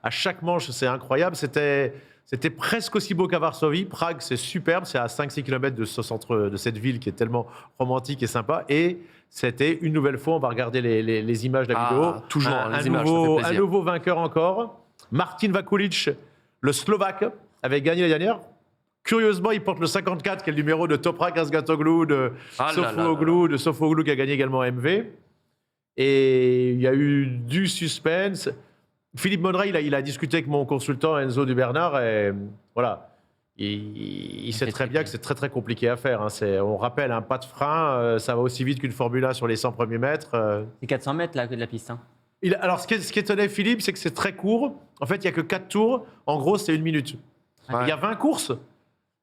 à chaque manche, c'est incroyable. C'était C'était presque aussi beau qu'à Varsovie. Prague, c'est superbe. C'est à 5-6 km de ce centre, de cette ville qui est tellement romantique et sympa. Et c'était une nouvelle fois, on va regarder les images de la vidéo. Toujours, les images, ça fait Un plaisir. nouveau vainqueur encore. Martin Vakulic, le Slovaque, avait gagné l'année dernière. Curieusement, il porte le 54, qui est le numéro de Toprak Azgatoglu, de Sofoglou, qui a gagné également MV. Et il y a eu du suspense. Philippe Monneray, il a discuté avec mon consultant Enzo Dubernard et voilà. Il sait très bien que c'est très très compliqué à faire. Hein. On rappelle, un pas de frein, ça va aussi vite qu'une Formule 1 sur les 100 premiers mètres. C'est 400 mètres là, que de la piste. Hein. Alors, ce qui étonnait Philippe, c'est que c'est très court. En fait, il n'y a que 4 tours. En gros, c'est 1 minute. Ouais. Il y a 20 courses.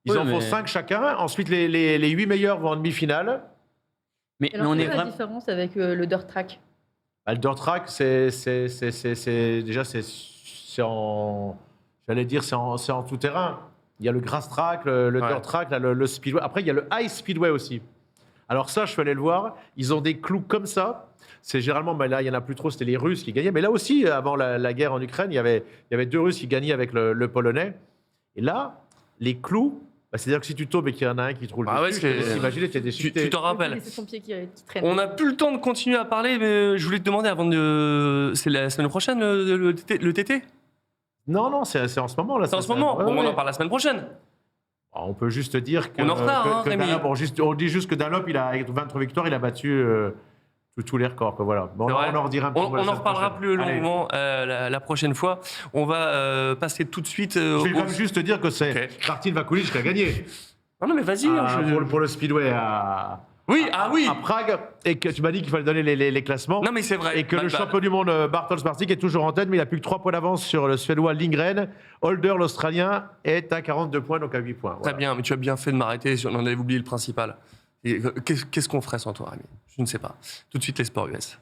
Ils Oui, en font mais- 5 chacun. Ensuite, les 8 meilleurs vont en demi-finale. Mais Alors, on c'est est quoi la vraiment. différence avec le dirt track? Bah, le dirt track, déjà c'est en, j'allais dire c'est en tout terrain. Il y a le grass track, le Ouais. dirt track, là, le speedway. Après il y a le high speedway aussi. Alors ça, je suis allé le voir. Ils ont des clous comme ça. C'est généralement, mais là il y en a plus trop. C'était les Russes qui gagnaient. Mais là aussi, avant la guerre en Ukraine, il y avait 2 Russes qui gagnaient avec le Polonais. Et là, les clous. Bah, c'est-à-dire que si tu tombes et qu'il y en a un qui te roule Ah ouais, dessus, je te laisse c'est- imaginer, t'es déçu. Tu t'en rappelles. C'est son pied qui traîne. On n'a plus le temps de continuer à parler, mais je voulais te demander avant de. C'est la semaine prochaine le TT? Non, c'est en ce moment là. C'est en ce moment. Ouais, Bon, ouais. on en parle la semaine prochaine. On peut juste dire que, On est en retard, hein, que Rémi. Dunlop, on dit juste que Dunlop, avec 23 victoires, il a battu tous les records. Quoi, voilà. Bon, C'est vrai. on en redira un petit On peu la en semaine reparlera prochaine. plus Allez. longuement la prochaine fois. On va passer tout de suite Je vais au. quand même juste te dire que c'est Ok. Martin Vakulic qui a gagné Ah non, mais vas-y. pour le speedway Oui, à Prague, et que tu m'as dit qu'il fallait donner les classements. Non, mais c'est vrai. Et que Bah, le bah, champion du monde, Bartol Spartik, est toujours en tête, mais il a plus que 3 points d'avance sur le Suédois Lindgren. Holder, l'Australien, est à 42 points, donc à 8 points. Très Voilà. bien, mais tu as bien fait de m'arrêter. On en avait oublié le principal. Et, qu'est-ce qu'on ferait sans toi, Rémi? Je ne sais pas. Tout de suite, les sports US.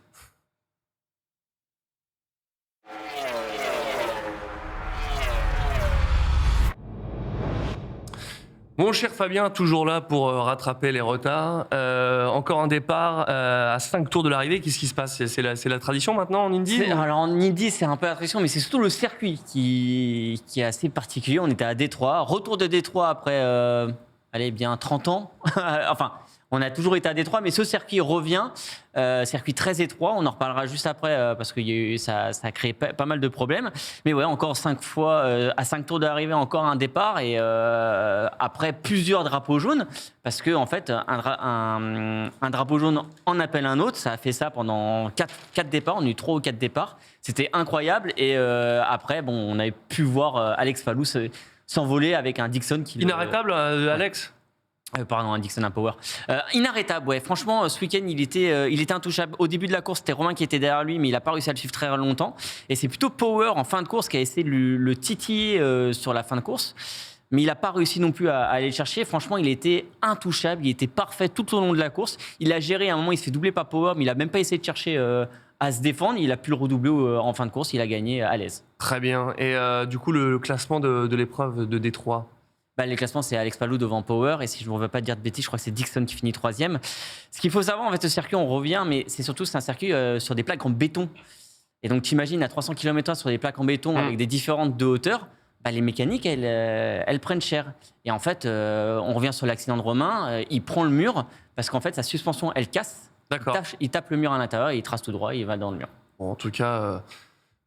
Mon cher Fabien, toujours là pour rattraper les retards. Encore un départ à 5 tours de l'arrivée. Qu'est-ce qui se passe? C'est la tradition maintenant en Indy? Alors en Indy, c'est un peu la pression, mais c'est surtout le circuit qui est assez particulier. On était à Détroit. Retour de Détroit après, bien 30 ans. Enfin, on a toujours été à Détroit, mais ce circuit revient. Circuit très étroit. On en reparlera juste après parce que ça a créé pas mal de problèmes. Mais ouais, encore 5 fois, à 5 tours de l'arrivée, encore un départ. Et après, plusieurs drapeaux jaunes. Parce que, en fait, un drapeau jaune en appelle un autre. Ça a fait ça pendant 4 départs. On a eu 3 ou 4 départs. C'était incroyable. Et après, on avait pu voir Alex Falloux s'envoler avec un Dixon qui... Inarrêtable, Alex? Pardon, un Dixon, un Power. Inarrêtable, ouais. Franchement, ce week-end, il était intouchable. Au début de la course, c'était Romain qui était derrière lui, mais il n'a pas réussi à le suivre très longtemps. Et c'est plutôt Power, en fin de course, qui a essayé de le titiller sur la fin de course. Mais il n'a pas réussi non plus à aller le chercher. Franchement, il était intouchable. Il était parfait tout au long de la course. Il a géré, à un moment, il se fait doubler par Power, mais il n'a même pas essayé de chercher à se défendre. Il a pu le redoubler en fin de course. Il a gagné à l'aise. Très bien. Et du coup, le classement de l'épreuve de Détroit? Les classements, c'est Alex Palou devant Power. Et si je ne veux pas dire de bêtises, je crois que c'est Dixon qui finit 3e. Ce qu'il faut savoir, en fait, ce circuit, on revient, mais c'est un circuit sur des plaques en béton. Et donc, tu imagines à 300 km/h sur des plaques en béton avec des différentes de hauteur, les mécaniques, elles prennent cher. Et en fait, on revient sur l'accident de Romain. Il prend le mur parce qu'en fait, sa suspension, elle casse. D'accord. Il tape le mur à l'intérieur, il trace tout droit et il va dans le mur. Bon, en tout cas,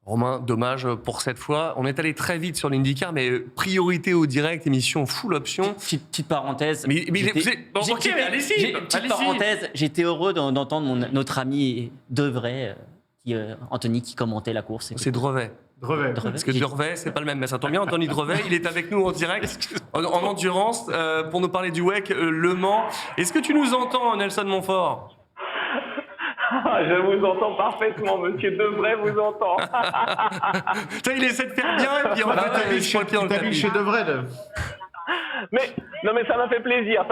Romain, dommage pour cette fois. On est allé très vite sur l'IndyCar, mais priorité au direct, émission full option. Petite parenthèse. Mais bon, J'ai- ok, j'étais- allez-y, j'ai- allez-y. Petite parenthèse, j'étais heureux d'entendre notre ami Devray, Anthony, qui commentait la course. C'est Drevet. Drevet. Parce que Drevet, c'est pas le même, mais ça tombe bien. Anthony Drevet, il est avec nous en direct, en endurance, pour nous parler du WEC Le Mans. Est-ce que tu nous entends, Nelson Montfort? Je vous entends parfaitement, monsieur Devray vous entend. Putain, il essaie de faire bien, et puis en fait, il se pointe dans le T'as vu tapis. chez Devred. Mais ça m'a fait plaisir,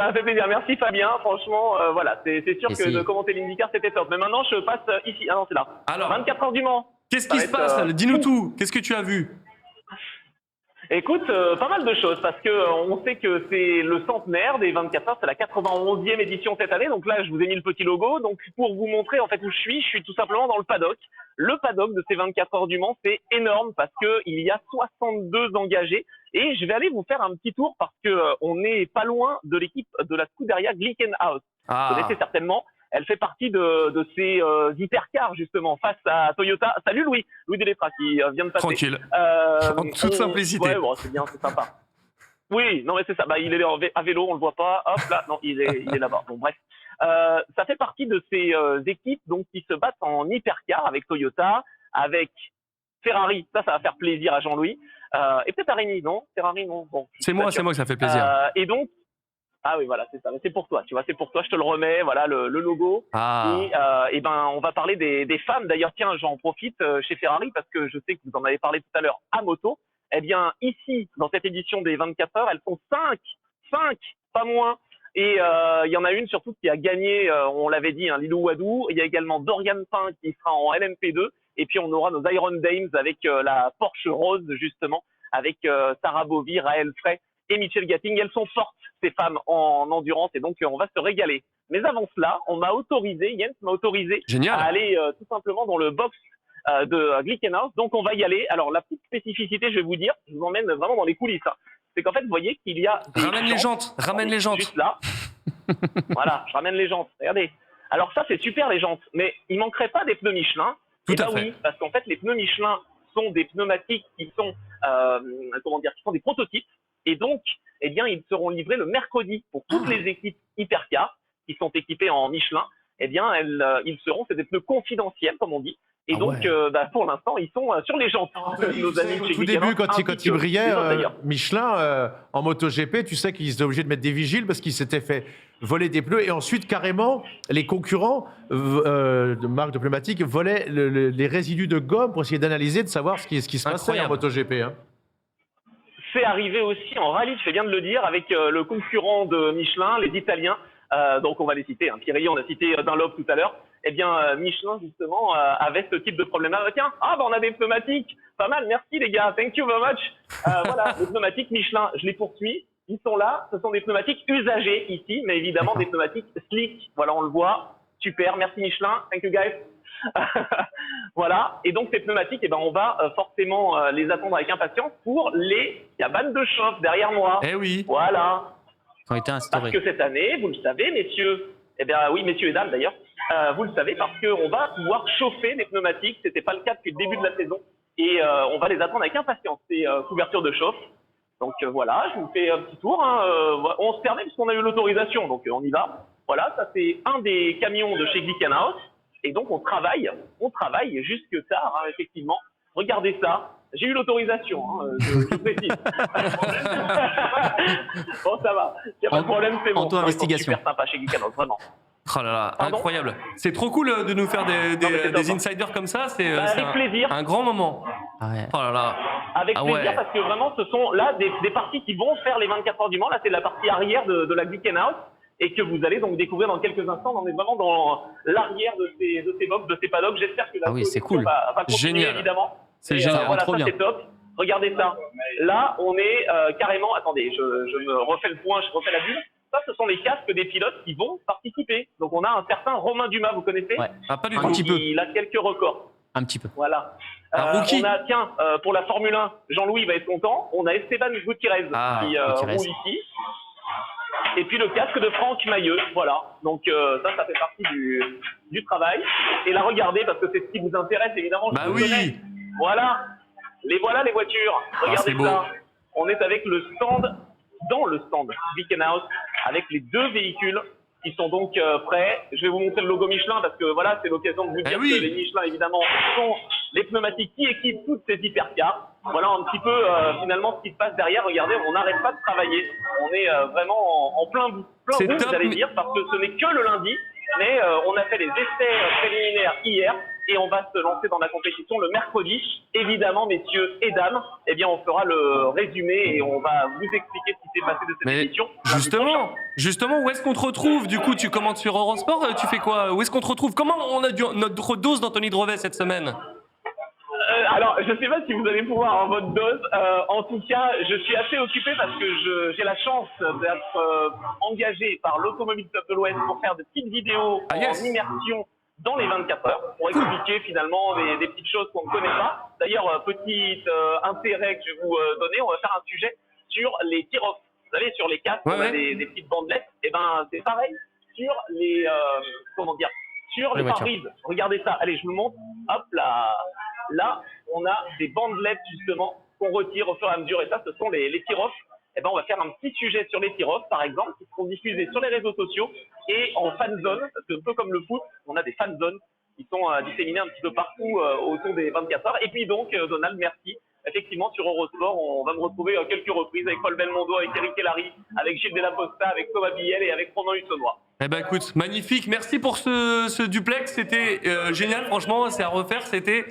Merci Fabien, franchement, voilà, c'est sûr que de commenter l'IndyCar c'était top. Mais maintenant je passe ici, ah non c'est là. Alors, 24 heures du Mans. qu'est-ce Ça qui va se être, passe? Dis-nous tout. Qu'est-ce que tu as vu? Écoute, pas mal de choses parce que on sait que c'est le centenaire des 24 heures, c'est la 91e édition cette année. Donc là, je vous ai mis le petit logo. Donc pour vous montrer en fait où je suis tout simplement dans le paddock. Le paddock de ces 24 heures du Mans, c'est énorme parce que il y a 62 engagés et je vais aller vous faire un petit tour parce que on n'est pas loin de l'équipe de la Scuderia Glickenhaus. Vous connaissez certainement. Elle fait partie de ces hypercars justement face à Toyota. Salut Louis Delétra qui vient de passer. Tranquille. En toute simplicité. Ouais, bon, c'est bien, c'est sympa. Oui, non mais c'est ça. Bah, il est à vélo, on le voit pas. Hop là, non, il est là-bas. Bon bref, ça fait partie de ces équipes donc qui se battent en hypercar avec Toyota, avec Ferrari. Ça va faire plaisir à Jean-Louis. Et peut-être à Rémi, non? Ferrari, non. Bon, c'est moi que ça fait plaisir. Et donc. Ah oui, voilà, c'est ça. C'est pour toi, tu vois, c'est pour toi. Je te le remets, voilà, le logo. Et ben, on va parler des femmes. D'ailleurs, tiens, j'en profite chez Ferrari parce que je sais que vous en avez parlé tout à l'heure à moto. Eh bien, ici, dans cette édition des 24 heures, elles sont 5, pas moins. Et il y en a une surtout qui a gagné, on l'avait dit, Lilou Wadou. Il y a également Dorian Pin qui sera en LMP2. Et puis, on aura nos Iron Dames avec la Porsche Rose, justement, avec Sarah Bovy, Raël Frey et Michel Gatting. Elles sont fortes, ces femmes en endurance, et donc on va se régaler. Mais avant cela, Jens m'a autorisé à aller tout simplement dans le box de Glickenhaus. Donc on va y aller. Alors la petite spécificité, je vais vous dire, je vous emmène vraiment dans les coulisses. C'est qu'en fait, vous voyez qu'il y a ramène les jantes. Juste là. Voilà, je ramène les jantes. Regardez. Alors ça, c'est super les jantes, mais il manquerait pas des pneus Michelin. Tout à fait. Oui, parce qu'en fait, les pneus Michelin sont des pneumatiques qui sont qui sont des prototypes. Et donc, eh bien, ils seront livrés le mercredi pour toutes les équipes hypercar qui sont équipées en Michelin. Eh bien, c'est des pneus confidentiels, comme on dit. Et pour l'instant, ils sont sur les jantes. Nos amis Au tout début, quand ils brillaient, Michelin, en MotoGP, tu sais qu'ils étaient obligés de mettre des vigiles parce qu'ils s'étaient fait voler des pneus. Et ensuite, carrément, les concurrents de marques de pneumatiques volaient les résidus de gomme pour essayer d'analyser, de savoir ce qui se passait en MotoGP. C'est arrivé aussi en rallye, tu fais bien de le dire, avec le concurrent de Michelin, les Italiens. Donc on va les citer. Pirelli, on a cité Dunlop tout à l'heure. Eh bien, Michelin, justement, avait ce type de problème-là. Tiens, on a des pneumatiques. Pas mal, merci les gars. Thank you very much. Voilà, les pneumatiques Michelin, je les poursuis. Ils sont là. Ce sont des pneumatiques usagés ici, mais évidemment des pneumatiques slick. Voilà, on le voit. Super, merci Michelin. Thank you guys. Voilà, et donc ces pneumatiques, on va forcément les attendre avec impatience pour les cabanes de chauffe derrière moi. Eh oui. Voilà. Qui ont été instaurés. Parce que cette année, vous le savez, messieurs, oui, messieurs et dames d'ailleurs, vous le savez, parce qu'on va pouvoir chauffer les pneumatiques. C'était pas le cas depuis le début de la saison, et on va les attendre avec impatience, ces couvertures de chauffe. Donc voilà, je vous fais un petit tour. On se permet puisqu'on a eu l'autorisation, donc on y va. Voilà, ça c'est un des camions de chez Glickenhaus. Et donc on travaille jusque tard, effectivement. Regardez ça, j'ai eu l'autorisation, je précise. Bon, ça va, il n'y a pas de problème, c'est bon. Auto-investigation. Super sympa chez Glickenhaus, vraiment. Oh là là, incroyable. C'est trop cool de nous faire des insiders comme ça, c'est avec plaisir. Un grand moment. Ah ouais. Oh là là. Avec plaisir, parce que vraiment ce sont là des parties qui vont faire les 24 heures du Mans. Là c'est la partie arrière de la Glickenhaus. Et que vous allez donc découvrir dans quelques instants. On est vraiment dans l'arrière de ces box, de ces paddocks. J'espère que la c'est cool. va continuer, génial. évidemment. C'est génial, voilà, trop ça bien. c'est top. Regardez ça. Là, on est carrément... Attendez, je me refais le point, je refais la bulle. Ça, ce sont les casques des pilotes qui vont participer. Donc, on a un certain Romain Dumas, vous connaissez? Ouais. Pas du Un tout. petit peu. Il a quelques records. Un petit peu. Voilà. rookie. On a, tiens, pour la Formule 1, Jean-Louis va être content. On a Esteban Gutiérrez qui roule ici. Et puis le casque de Franck Mailleux, voilà. Donc ça fait partie du travail. Et là, regardez, parce que c'est ce qui vous intéresse, évidemment. Bah je vous oui. connais. Voilà les voitures. Regardez c'est beau. ça. On est avec dans le stand Glickenhaus, avec les deux véhicules qui sont donc prêts. Je vais vous montrer le logo Michelin, parce que voilà, c'est l'occasion de vous dire que les Michelin, évidemment, sont les pneumatiques qui équipent toutes ces hypercars. Voilà un petit peu finalement ce qui se passe derrière. Regardez, on n'arrête pas de travailler. On est vraiment en plein bout, j'allais dire, parce que ce n'est que le lundi. Mais on a fait les essais préliminaires hier et on va se lancer dans la compétition le mercredi. Évidemment, messieurs et dames, eh bien, on fera le résumé et on va vous expliquer ce qui s'est passé de cette édition. Justement, où est-ce qu'on te retrouve? Du coup, tu commentes sur Eurosport, tu fais quoi? Où est-ce qu'on te retrouve? Comment on a notre dose d'Anthony Drevet cette semaine? Alors, je sais pas si vous allez pouvoir avoir votre dose. En tout cas, je suis assez occupé parce que j'ai la chance d'être engagé par l'Automobile Club de l'Ouest pour faire de petites vidéos en immersion dans les 24 heures pour expliquer finalement des petites choses qu'on ne connaît pas. D'ailleurs, petit intérêt que je vais vous donner, on va faire un sujet sur les tir-off. Vous savez, sur les casques, on a des petites bandelettes. Et ben, c'est pareil sur les sur les pare-brises. Regardez ça. Allez, je vous montre. Hop là. Là, on a des bandelettes justement qu'on retire au fur et à mesure. Et ça, ce sont les tir-off. Et ben, on va faire un petit sujet sur les tir-off, par exemple, qui seront diffusés sur les réseaux sociaux et en fan zone, parce que un peu comme le foot, on a des fan zones qui sont disséminées un petit peu partout autour des 24 heures. Et puis donc, Donald, merci. Effectivement, sur Eurosport, on va me retrouver à quelques reprises avec Paul Belmondo, avec Eric Hellary, avec Gilles Delaposta, avec Thomas Biel et avec Ronan Hussonnois. Eh ben écoute, magnifique. Merci pour ce duplex. C'était génial, franchement. C'est à refaire. C'était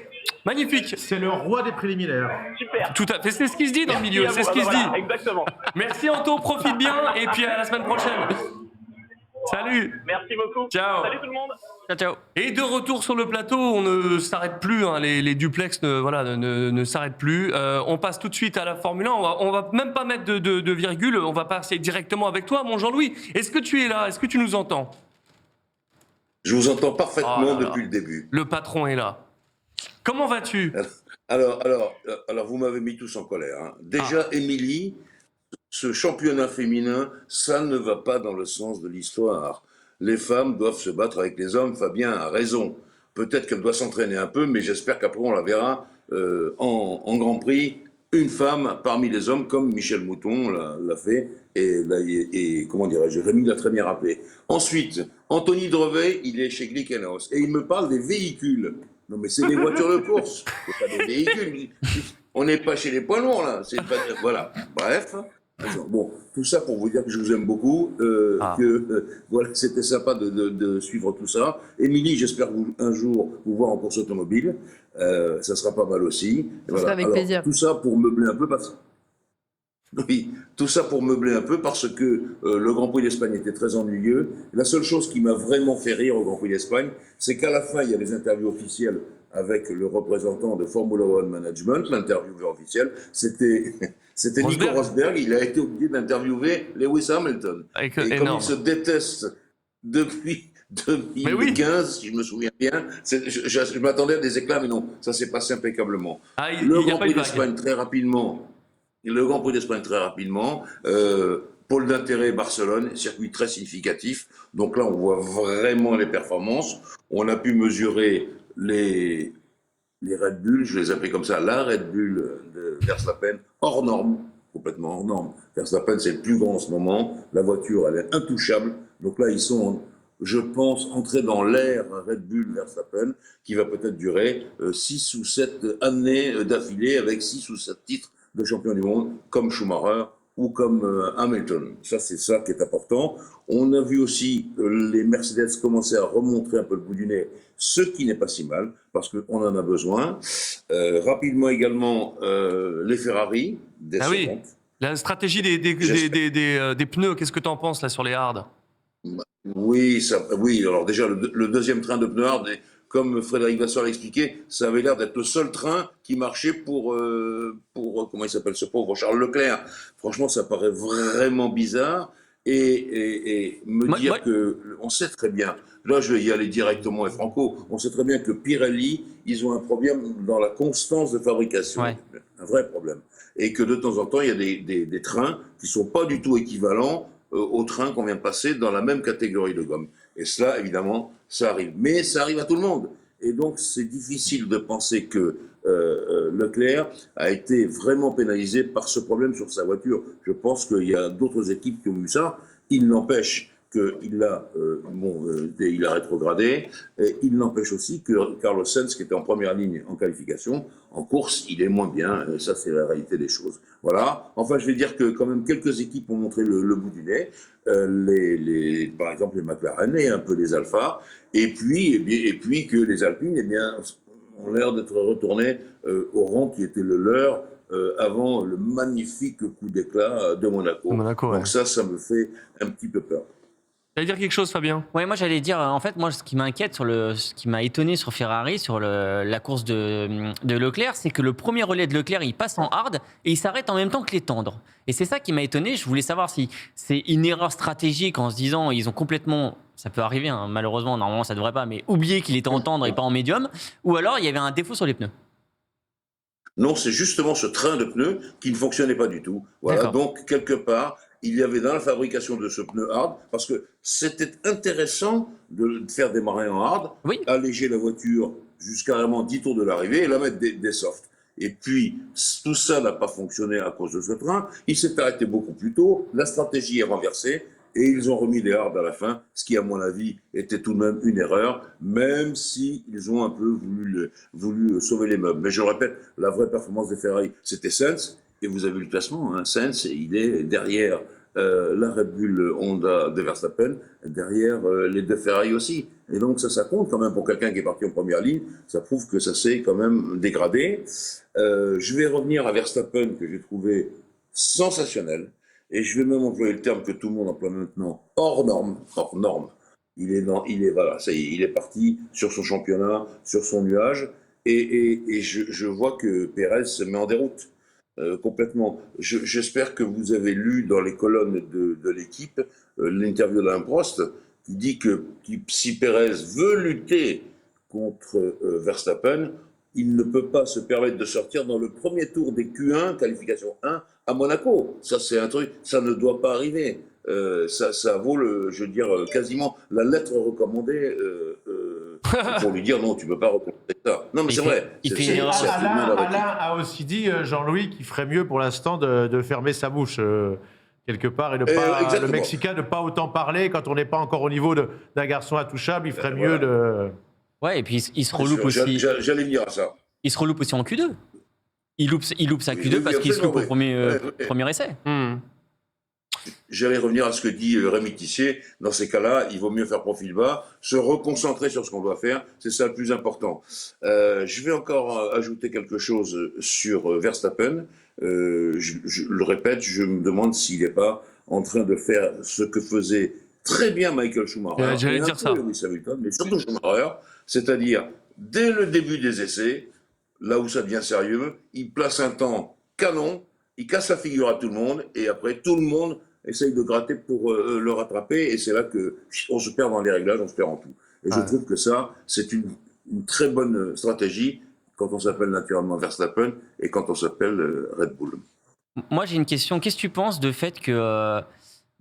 magnifique. C'est le roi des préliminaires. Super. Tout à fait. C'est ce qui se dit dans le milieu. C'est ce qui se dit. Exactement. Merci Anto. Profite bien. Et puis à la semaine prochaine. Salut. Merci beaucoup. Ciao. Salut tout le monde. Ciao, ciao. Et de retour sur le plateau, on ne s'arrête plus, hein, les duplex ne s'arrêtent plus. On passe tout de suite à la Formule 1, on va même pas mettre de virgule, on va passer directement avec toi, mon Jean-Louis. Est-ce que tu es là? Est-ce que tu nous entends? Je vous entends parfaitement depuis le début. Le patron est là. Comment vas-tu? Alors, vous m'avez mis tous en colère. Hein. Déjà, Émilie, ce championnat féminin, ça ne va pas dans le sens de l'histoire. Les femmes doivent se battre avec les hommes. Fabien a raison. Peut-être qu'elle doit s'entraîner un peu, mais j'espère qu'après on la verra en Grand Prix. Une femme parmi les hommes, comme Michel Mouton l'a fait, et comment dirais-je, Rémi l'a très bien rappelé. Ensuite, Anthony Drevet, il est chez Glickenhaus, et il me parle des véhicules. Non mais c'est des voitures de course, c'est pas des véhicules. On n'est pas chez les poids lourds là. Voilà. Bref. Bon, tout ça pour vous dire que je vous aime beaucoup, voilà, c'était sympa de suivre tout ça. Émilie, j'espère un jour vous voir en course automobile, ça sera pas mal aussi. Voilà. Avec plaisir. Tout ça pour meubler un peu parce que le Grand Prix d'Espagne était très ennuyeux. La seule chose qui m'a vraiment fait rire au Grand Prix d'Espagne, c'est qu'à la fin, il y a les interviews officielles avec le représentant de Formula One Management, l'intervieweur officiel, c'était Nico Rosberg, il a été obligé d'interviewer Lewis Hamilton. Et comme il se déteste depuis 2015, si je me souviens bien, je m'attendais à des éclats, mais non, ça s'est passé impeccablement. Le Grand Prix d'Espagne, très rapidement, pôle d'intérêt Barcelone, circuit très significatif. Donc là, on voit vraiment les performances. On a pu mesurer les Red Bull, je les appelle comme ça, la Red Bull de Verstappen, hors norme, complètement hors norme. Verstappen, c'est le plus grand en ce moment. La voiture, elle est intouchable. Donc là, ils sont, je pense, entrés dans l'ère Red Bull Verstappen, qui va peut-être durer 6 ou 7 années d'affilée, avec 6 ou 7 titres de champion du monde, comme Schumacher ou comme Hamilton. Ça, c'est ça qui est important. On a vu aussi les Mercedes commencer à remontrer un peu le bout du nez, ce qui n'est pas si mal, parce qu'on en a besoin. Rapidement également, les Ferrari, oui, la stratégie des pneus, qu'est-ce que tu en penses là sur les hards? Oui, alors déjà, le deuxième train de pneus hard, comme Frédéric Vasseur l'a expliqué, ça avait l'air d'être le seul train qui marchait pour comment il s'appelle ce pauvre Charles Leclerc. Franchement, ça paraît vraiment bizarre. Et dire que, on sait très bien, là je vais y aller directement et franco, on sait très bien que Pirelli, ils ont un problème dans la constance de fabrication, un vrai problème. Et que de temps en temps, il y a des trains qui sont pas du tout équivalents aux trains qu'on vient de passer dans la même catégorie de gomme. Et cela, évidemment, ça arrive. Mais ça arrive à tout le monde. Et donc, c'est difficile de penser que Leclerc a été vraiment pénalisé par ce problème sur sa voiture. Je pense qu'il y a d'autres équipes qui ont eu ça. Il n'empêche qu'il a rétrogradé. Et il n'empêche aussi que Carlos Sainz, qui était en première ligne en qualification, en course, il est moins bien. Et ça, c'est la réalité des choses. Voilà. Enfin, je vais dire que quand même quelques équipes ont montré le bout du nez. Par exemple, les McLaren et un peu les Alpha. Et puis que les Alpines, ont l'air d'être retournés au rang qui était le leur avant le magnifique coup d'éclat de Monaco. Donc ça me fait un petit peu peur. T'allais dire quelque chose, Fabien? Ouais, moi j'allais dire, en fait, moi ce qui m'inquiète, ce qui m'a étonné sur Ferrari, sur la course de Leclerc, c'est que le premier relais de Leclerc, il passe en hard et il s'arrête en même temps que les tendres. Et c'est ça qui m'a étonné. Je voulais savoir si c'est une erreur stratégique en se disant, ils ont complètement, ça peut arriver, hein, malheureusement, normalement ça devrait pas, mais oublié qu'il était en tendre et pas en médium, ou alors il y avait un défaut sur les pneus. Non, c'est justement ce train de pneus qui ne fonctionnait pas du tout. Voilà, D'accord. donc quelque part, il y avait dans la fabrication de ce pneu hard, parce que c'était intéressant de faire démarrer en hard, Oui. alléger la voiture jusqu'à vraiment 10 tours de l'arrivée et la mettre des softs. Et puis, tout ça n'a pas fonctionné à cause de ce train. Il s'est arrêté beaucoup plus tôt, la stratégie est renversée, et ils ont remis des hards à la fin, ce qui, à mon avis, était tout de même une erreur, même si ils ont un peu voulu sauver les meubles. Mais je le répète, la vraie performance des Ferrari, c'était Sainz, et vous avez vu le classement, hein. Sainz, il est derrière la Red Bull Honda de Verstappen, derrière les deux Ferrari aussi. Et donc ça compte quand même pour quelqu'un qui est parti en première ligne, ça prouve que ça s'est quand même dégradé. Je vais revenir à Verstappen, que j'ai trouvé sensationnel. Et je vais même employer le terme que tout le monde emploie maintenant, hors norme, hors norme. Voilà, ça y est, il est parti sur son championnat, sur son nuage, et je vois que Pérez se met en déroute complètement. J'espère que vous avez lu dans les colonnes de l'équipe l'interview d'Alain Prost qui dit que si Pérez veut lutter contre Verstappen, il ne peut pas se permettre de sortir dans le premier tour des Q1, qualification 1, à Monaco. Ça, c'est un truc, ça ne doit pas arriver. Ça vaut, je veux dire, quasiment la lettre recommandée pour lui dire non, tu ne peux pas recommander ça. Non, mais c'est vrai. Il fait une erreur. Alain a aussi dit, Jean-Louis, qu'il ferait mieux pour l'instant de fermer sa bouche quelque part et le Mexicain de ne pas autant parler quand on n'est pas encore au niveau d'un garçon intouchable. Il ferait mieux de... Ouais, et puis il se reloupe aussi. J'allais venir à ça. Il se reloupe aussi en Q2. Il loupe sa Q2 parce qu'il se loupe au premier essai. J'allais revenir à ce que dit Rémi Tissier. Dans ces cas-là, il vaut mieux faire profil bas, se reconcentrer sur ce qu'on doit faire. C'est ça le plus important. Je vais encore ajouter quelque chose sur Verstappen. Je le répète, je me demande s'il n'est pas en train de faire ce que faisait très bien Michael Schumacher. J'allais dire ça. Lewis Hamilton, mais surtout Schumacher, c'est-à-dire dès le début des essais, là où ça devient sérieux, il place un temps canon, il casse la figure à tout le monde, et après tout le monde essaye de gratter pour le rattraper, et c'est là qu'on se perd dans les réglages, on se perd en tout. Et je trouve que ça, c'est une très bonne stratégie quand on s'appelle naturellement Verstappen et quand on s'appelle Red Bull. Moi, j'ai une question. Qu'est-ce que tu penses de fait que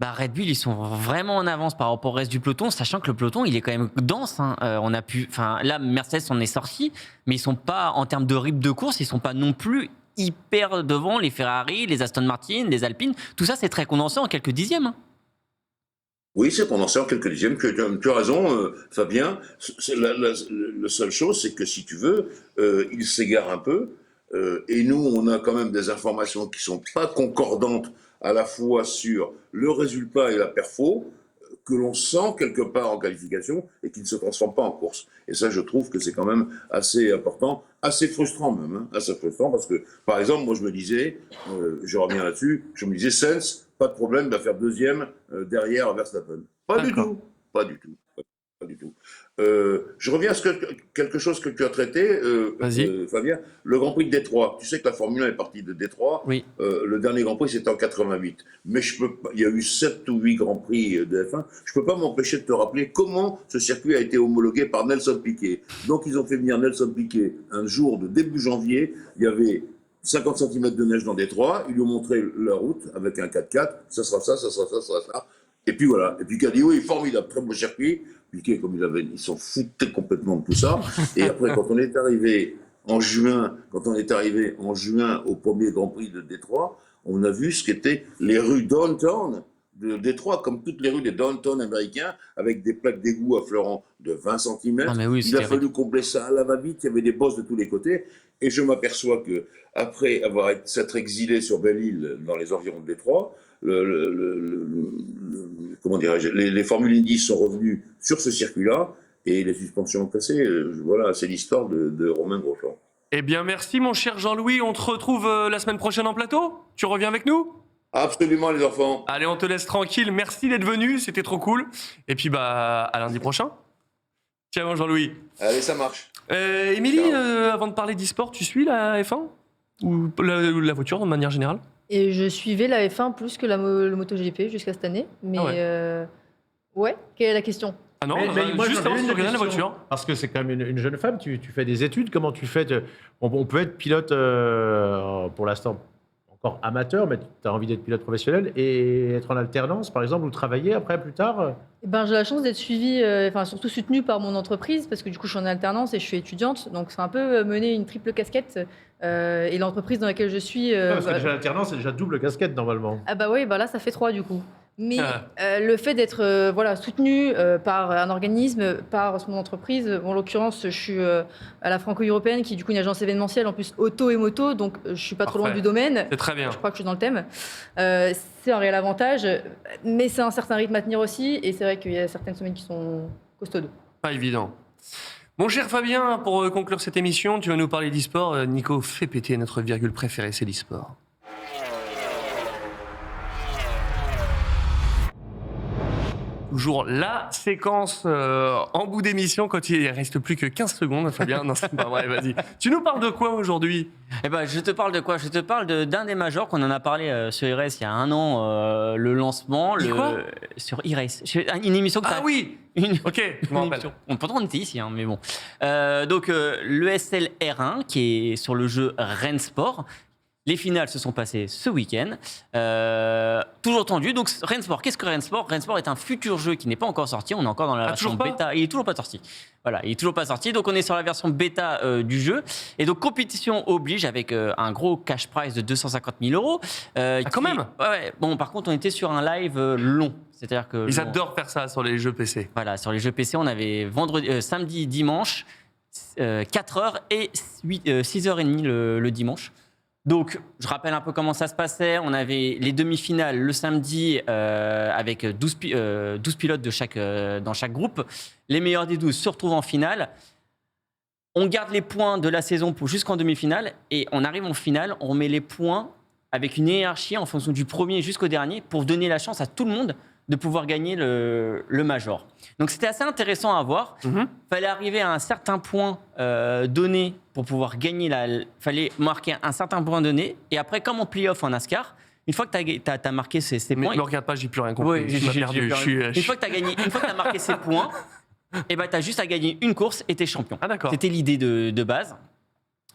Red Bull, ils sont vraiment en avance par rapport au reste du peloton, sachant que le peloton, il est quand même dense. Hein. Là, Mercedes en est sorti, mais ils sont pas, en termes de rythme de course, ils sont pas non plus hyper devant les Ferrari, les Aston Martin, les Alpine. Tout ça, c'est très condensé en quelques dixièmes. Hein. Oui, c'est condensé en quelques dixièmes. Tu as raison, Fabien. La seule chose, c'est que si tu veux, il s'égare un peu. Et nous, on a quand même des informations qui sont pas concordantes à la fois sur le résultat et la perfo, que l'on sent quelque part en qualification et qui ne se transforme pas en course. Et ça, je trouve que c'est quand même assez important, assez frustrant même, hein, assez frustrant parce que, par exemple, moi je me disais, je reviens là-dessus, je me disais, Sainz, pas de problème, va faire deuxième derrière Verstappen. Pas du tout, pas du tout. Pas du tout. Je reviens à quelque chose que tu as traité, Fabien, le Grand Prix de Détroit. Tu sais que la Formule 1 est partie de Détroit. Oui. Le dernier Grand Prix, c'était en 88. Mais il y a eu 7 ou 8 Grands Prix de F1. Je ne peux pas m'empêcher de te rappeler comment ce circuit a été homologué par Nelson Piquet. Donc, ils ont fait venir Nelson Piquet un jour de début janvier. Il y avait 50 cm de neige dans Détroit. Ils lui ont montré la route avec un 4x4. Ça sera ça, ça sera ça, ça sera ça. Et puis voilà. Et puis il a dit oui, formidable, très beau circuit. Piquet, comme ils s'en foutaient complètement de tout ça. Et après, quand on est arrivé en juin au premier Grand Prix de Détroit, on a vu ce qu'étaient les rues downtown de Détroit, comme toutes les rues des downtown américains, avec des plaques d'égout affleurant de 20 cm. Il a fallu combler ça à la va-vite. Il y avait des bosses de tous les côtés. Et je m'aperçois que après s'être exilé sur Belle-Île dans les environs de Détroit, comment dirais-je, les Formule Indy sont revenus sur ce circuit-là et les suspensions ont cassé. Voilà, c'est l'histoire de Romain Grosjean. Eh bien, merci mon cher Jean-Louis. On te retrouve la semaine prochaine en plateau. Tu reviens avec nous ? Absolument, les enfants. Allez, on te laisse tranquille. Merci d'être venu, c'était trop cool. Et puis, à lundi prochain. Ciao, Jean-Louis. Allez, ça marche. Émilie, avant de parler d'e-sport, tu suis la F1 ou la voiture de manière générale? Et je suivais la F1 plus que le MotoGP jusqu'à cette année. Mais ouais, quelle est la question? Ah non, Mais moi, juste j'en ai avant, une tu regardais la question, voiture. Parce que c'est quand même une jeune femme, tu fais des études, comment tu fais on peut être pilote pour l'instant encore amateur, mais tu as envie d'être pilote professionnel et être en alternance, par exemple, ou travailler après, plus tard Eh ben, j'ai la chance d'être suivie, surtout soutenue par mon entreprise, parce que du coup, je suis en alternance et je suis étudiante. Donc, c'est un peu mener une triple casquette. Et l'entreprise dans laquelle je suis. Parce que déjà l'alternance, c'est déjà double casquette normalement. Ah bah oui, là, ça fait 3 du coup. Mais le fait d'être soutenu par un organisme, par mon entreprise, en l'occurrence, je suis à la Franco-Européenne, qui est du coup une agence événementielle, en plus auto et moto, donc je suis pas trop loin du domaine. C'est très bien. Je crois que je suis dans le thème. C'est un réel avantage, mais c'est un certain rythme à tenir aussi, et c'est vrai qu'il y a certaines semaines qui sont costaudes. Pas évident. Mon cher Fabien, pour conclure cette émission, tu vas nous parler d'e-sport. Nico, fais péter notre virgule préférée, c'est l'e-sport. Toujours la séquence en bout d'émission quand il ne reste plus que 15 secondes, Fabien. Non, c'est pas vrai, vas-y. Tu nous parles de quoi aujourd'hui? Eh ben, je te parle de quoi? Je te parle d'un des majors qu'on en a parlé sur iRace il y a 1 an, le lancement. Quoi sur iRace. Une émission que Ah oui Ok, je m'en rappelle. Pourtant, on était ici, mais bon. Donc, l'ESL R1, qui est sur le jeu Rensport. Les finales se sont passées ce week-end. Toujours tendu. Donc, Rensport, qu'est-ce que Rensport? Rensport est un futur jeu qui n'est pas encore sorti. On est encore dans la version bêta. Il est toujours pas sorti. Voilà, il est toujours pas sorti. Donc, on est sur la version bêta du jeu. Et donc, compétition oblige avec un gros cash prize de 250 000 euros. Quand même. Ouais. Bon, par contre, on était sur un live long. C'est-à-dire que ils adorent faire ça sur les jeux PC. Voilà, sur les jeux PC, on avait samedi, dimanche, 4h et 6h30 le dimanche. Donc, je rappelle un peu comment ça se passait. On avait les demi-finales le samedi avec 12 pilotes dans chaque groupe. Les meilleurs des 12 se retrouvent en finale. On garde les points de la saison jusqu'en demi-finale. Et on arrive en finale, on met les points avec une hiérarchie en fonction du premier jusqu'au dernier pour donner la chance à tout le monde de pouvoir gagner le major. Donc c'était assez intéressant à voir. Fallait arriver à un certain point donné pour pouvoir gagner fallait marquer un certain point donné. Et après, comme en play-off en NASCAR, une fois que tu as marqué ces points... Ne me regarde pas, j'ai plus rien compris. Oui, j'ai perdu. Une fois que tu as marqué ces points, tu as juste à gagner une course et tu es champion. Ah, d'accord. C'était l'idée de base.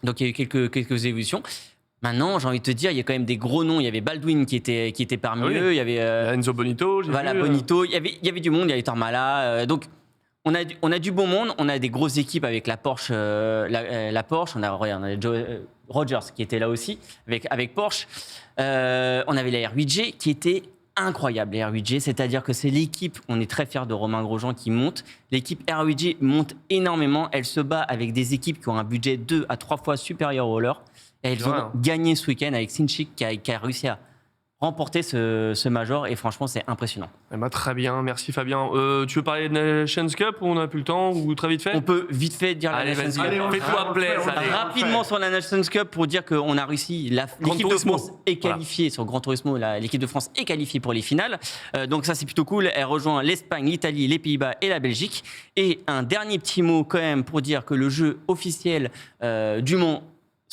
Donc il y a eu quelques évolutions. Maintenant, j'ai envie de te dire, il y a quand même des gros noms. Il y avait Baldwin qui était parmi eux. Il y avait Enzo Bonito. Bonito. Il y avait du monde. Il y avait Tormala. Donc, on a du bon monde. On a des grosses équipes avec la Porsche. La Porsche. On a Rogers qui était là aussi avec Porsche. On avait la R8G qui était incroyable. La R8G, c'est-à-dire que c'est l'équipe. On est très fiers de Romain Grosjean qui monte. L'équipe R8G monte énormément. Elle se bat avec des équipes qui ont un budget 2 à 3 fois supérieur au leur. Et elles ont gagné ce week-end avec Sinchik qui a réussi à remporter ce major et franchement c'est impressionnant. Très bien, merci Fabien. Tu veux parler de Nations Cup ou on n'a plus le temps ou très vite fait? On peut vite fait dire la Nations Cup. Fais-toi plaisir. Rapidement sur la Nations Cup pour dire qu'on a réussi. L'équipe de France est qualifiée sur Gran Turismo. L'équipe de France est qualifiée pour les finales. Donc ça c'est plutôt cool. Elle rejoint l'Espagne, l'Italie, les Pays-Bas et la Belgique. Et un dernier petit mot quand même pour dire que le jeu officiel du Mans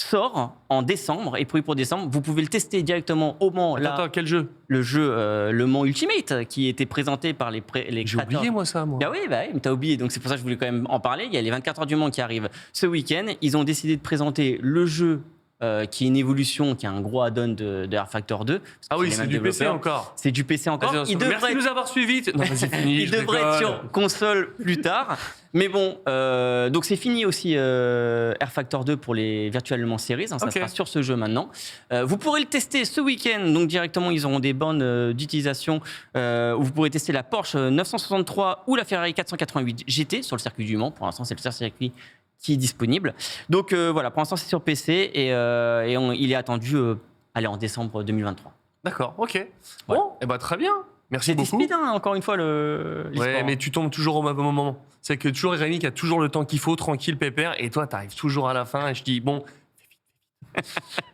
sort en décembre, et pour décembre, vous pouvez le tester directement au Mans. Attends, quel jeu? Le jeu Le Mans Ultimate, qui était présenté par les créateurs. J'ai oublié moi ça, moi. Bah oui, mais t'as oublié, donc c'est pour ça que je voulais quand même en parler. Il y a les 24 heures du Mans qui arrivent ce week-end. Ils ont décidé de présenter le jeu qui est une évolution, qui est un gros add-on de R Factor 2. Ah oui, c'est du PC encore. C'est du PC encore. Merci de nous avoir suivis. Non, c'est fini. Il devrait être sur console plus tard. Mais bon, donc c'est fini aussi R Factor 2 pour les Virtual Le Mans Series. Ça sera sur ce jeu maintenant. Vous pourrez le tester ce week-end. Donc directement, ils auront des bornes d'utilisation où vous pourrez tester la Porsche 963 ou la Ferrari 488 GT sur le circuit du Mans. Pour l'instant, c'est le seul circuit qui est disponible. Donc voilà, pour l'instant, c'est sur PC et il est attendu en décembre 2023. D'accord, ok. Bon, très bien. Merci beaucoup. C'est speed, encore une fois, l'e-sport. Ouais, mais tu tombes toujours au mauvais moment. C'est que toujours Rémi qui a toujours le temps qu'il faut, tranquille, pépère, et toi, t'arrives toujours à la fin, et je dis, bon,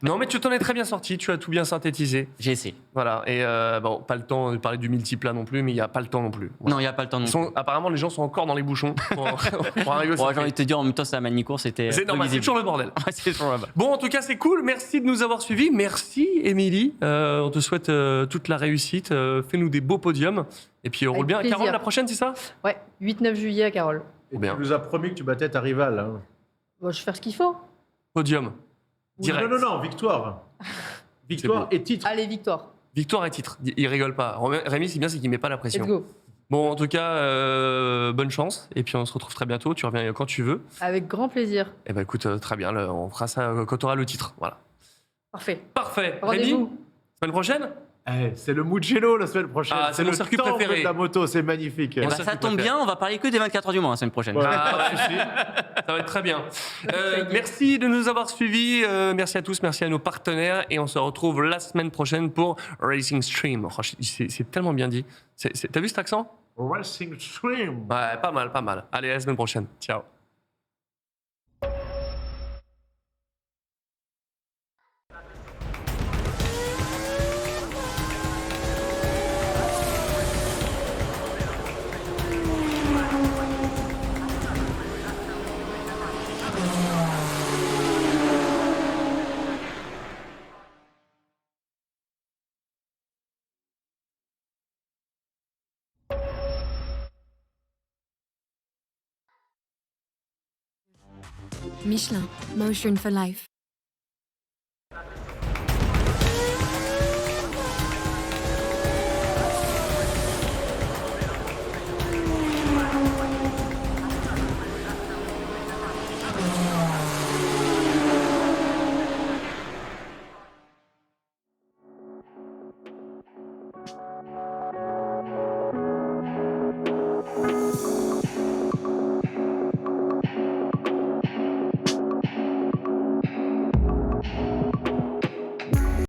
Non, mais tu t'en es très bien sorti, tu as tout bien synthétisé. J'ai essayé. Voilà, et bon, pas le temps de parler du multiplat non plus, mais il n'y a pas le temps non plus. Voilà. Non, il n'y a pas le temps non plus. Apparemment, les gens sont encore dans les bouchons pour arriver au J'ai circuit. envie de te dire, en même temps, c'est la Manicourt, c'était. C'est normal, c'est prévisible. toujours le bordel. Ouais, c'est toujours là-bas. Bon, en tout cas, c'est cool. Merci de nous avoir suivis. Merci, Émilie. On te souhaite toute la réussite. Fais-nous des beaux podiums. Et puis, roule Avec bien. plaisir. Carole, la prochaine, c'est ça? Ouais, 8-9 juillet à Carole. Et Bien. tu nous as promis que tu battais ta rivale. Hein. Bon, je vais faire ce qu'il faut. Podium. Direct. Non, victoire. Victoire et titre. Allez, victoire. Victoire et titre. Il rigole pas. Rémi, c'est bien, c'est qu'il met pas la Let's pression. go. Bon, en tout cas, bonne chance. Et puis, on se retrouve très bientôt. Tu reviens quand tu veux. Avec grand plaisir. Eh ben, écoute, très bien. On fera ça quand tu auras le titre. Voilà. Parfait. Parfait. Rémi, Rendez-vous. semaine prochaine? C'est le Mugello la semaine prochaine. Ah, c'est mon le circuit temple préféré. de la moto, c'est magnifique. Eh ben, ça, ça tu tombe préfères. bien, on va parler que des 24 heures du Mans la semaine prochaine. Voilà, Ah, pas de souci. Ça va être très bien. Merci de nous avoir suivis. Merci à tous, merci à nos partenaires. Et on se retrouve la semaine prochaine pour Racing Stream. Oh, c'est tellement bien dit. T'as vu cet accent? Racing Stream. Ouais, pas mal, pas mal. Allez, à la semaine prochaine. Ciao. Michelin, Motion for Life.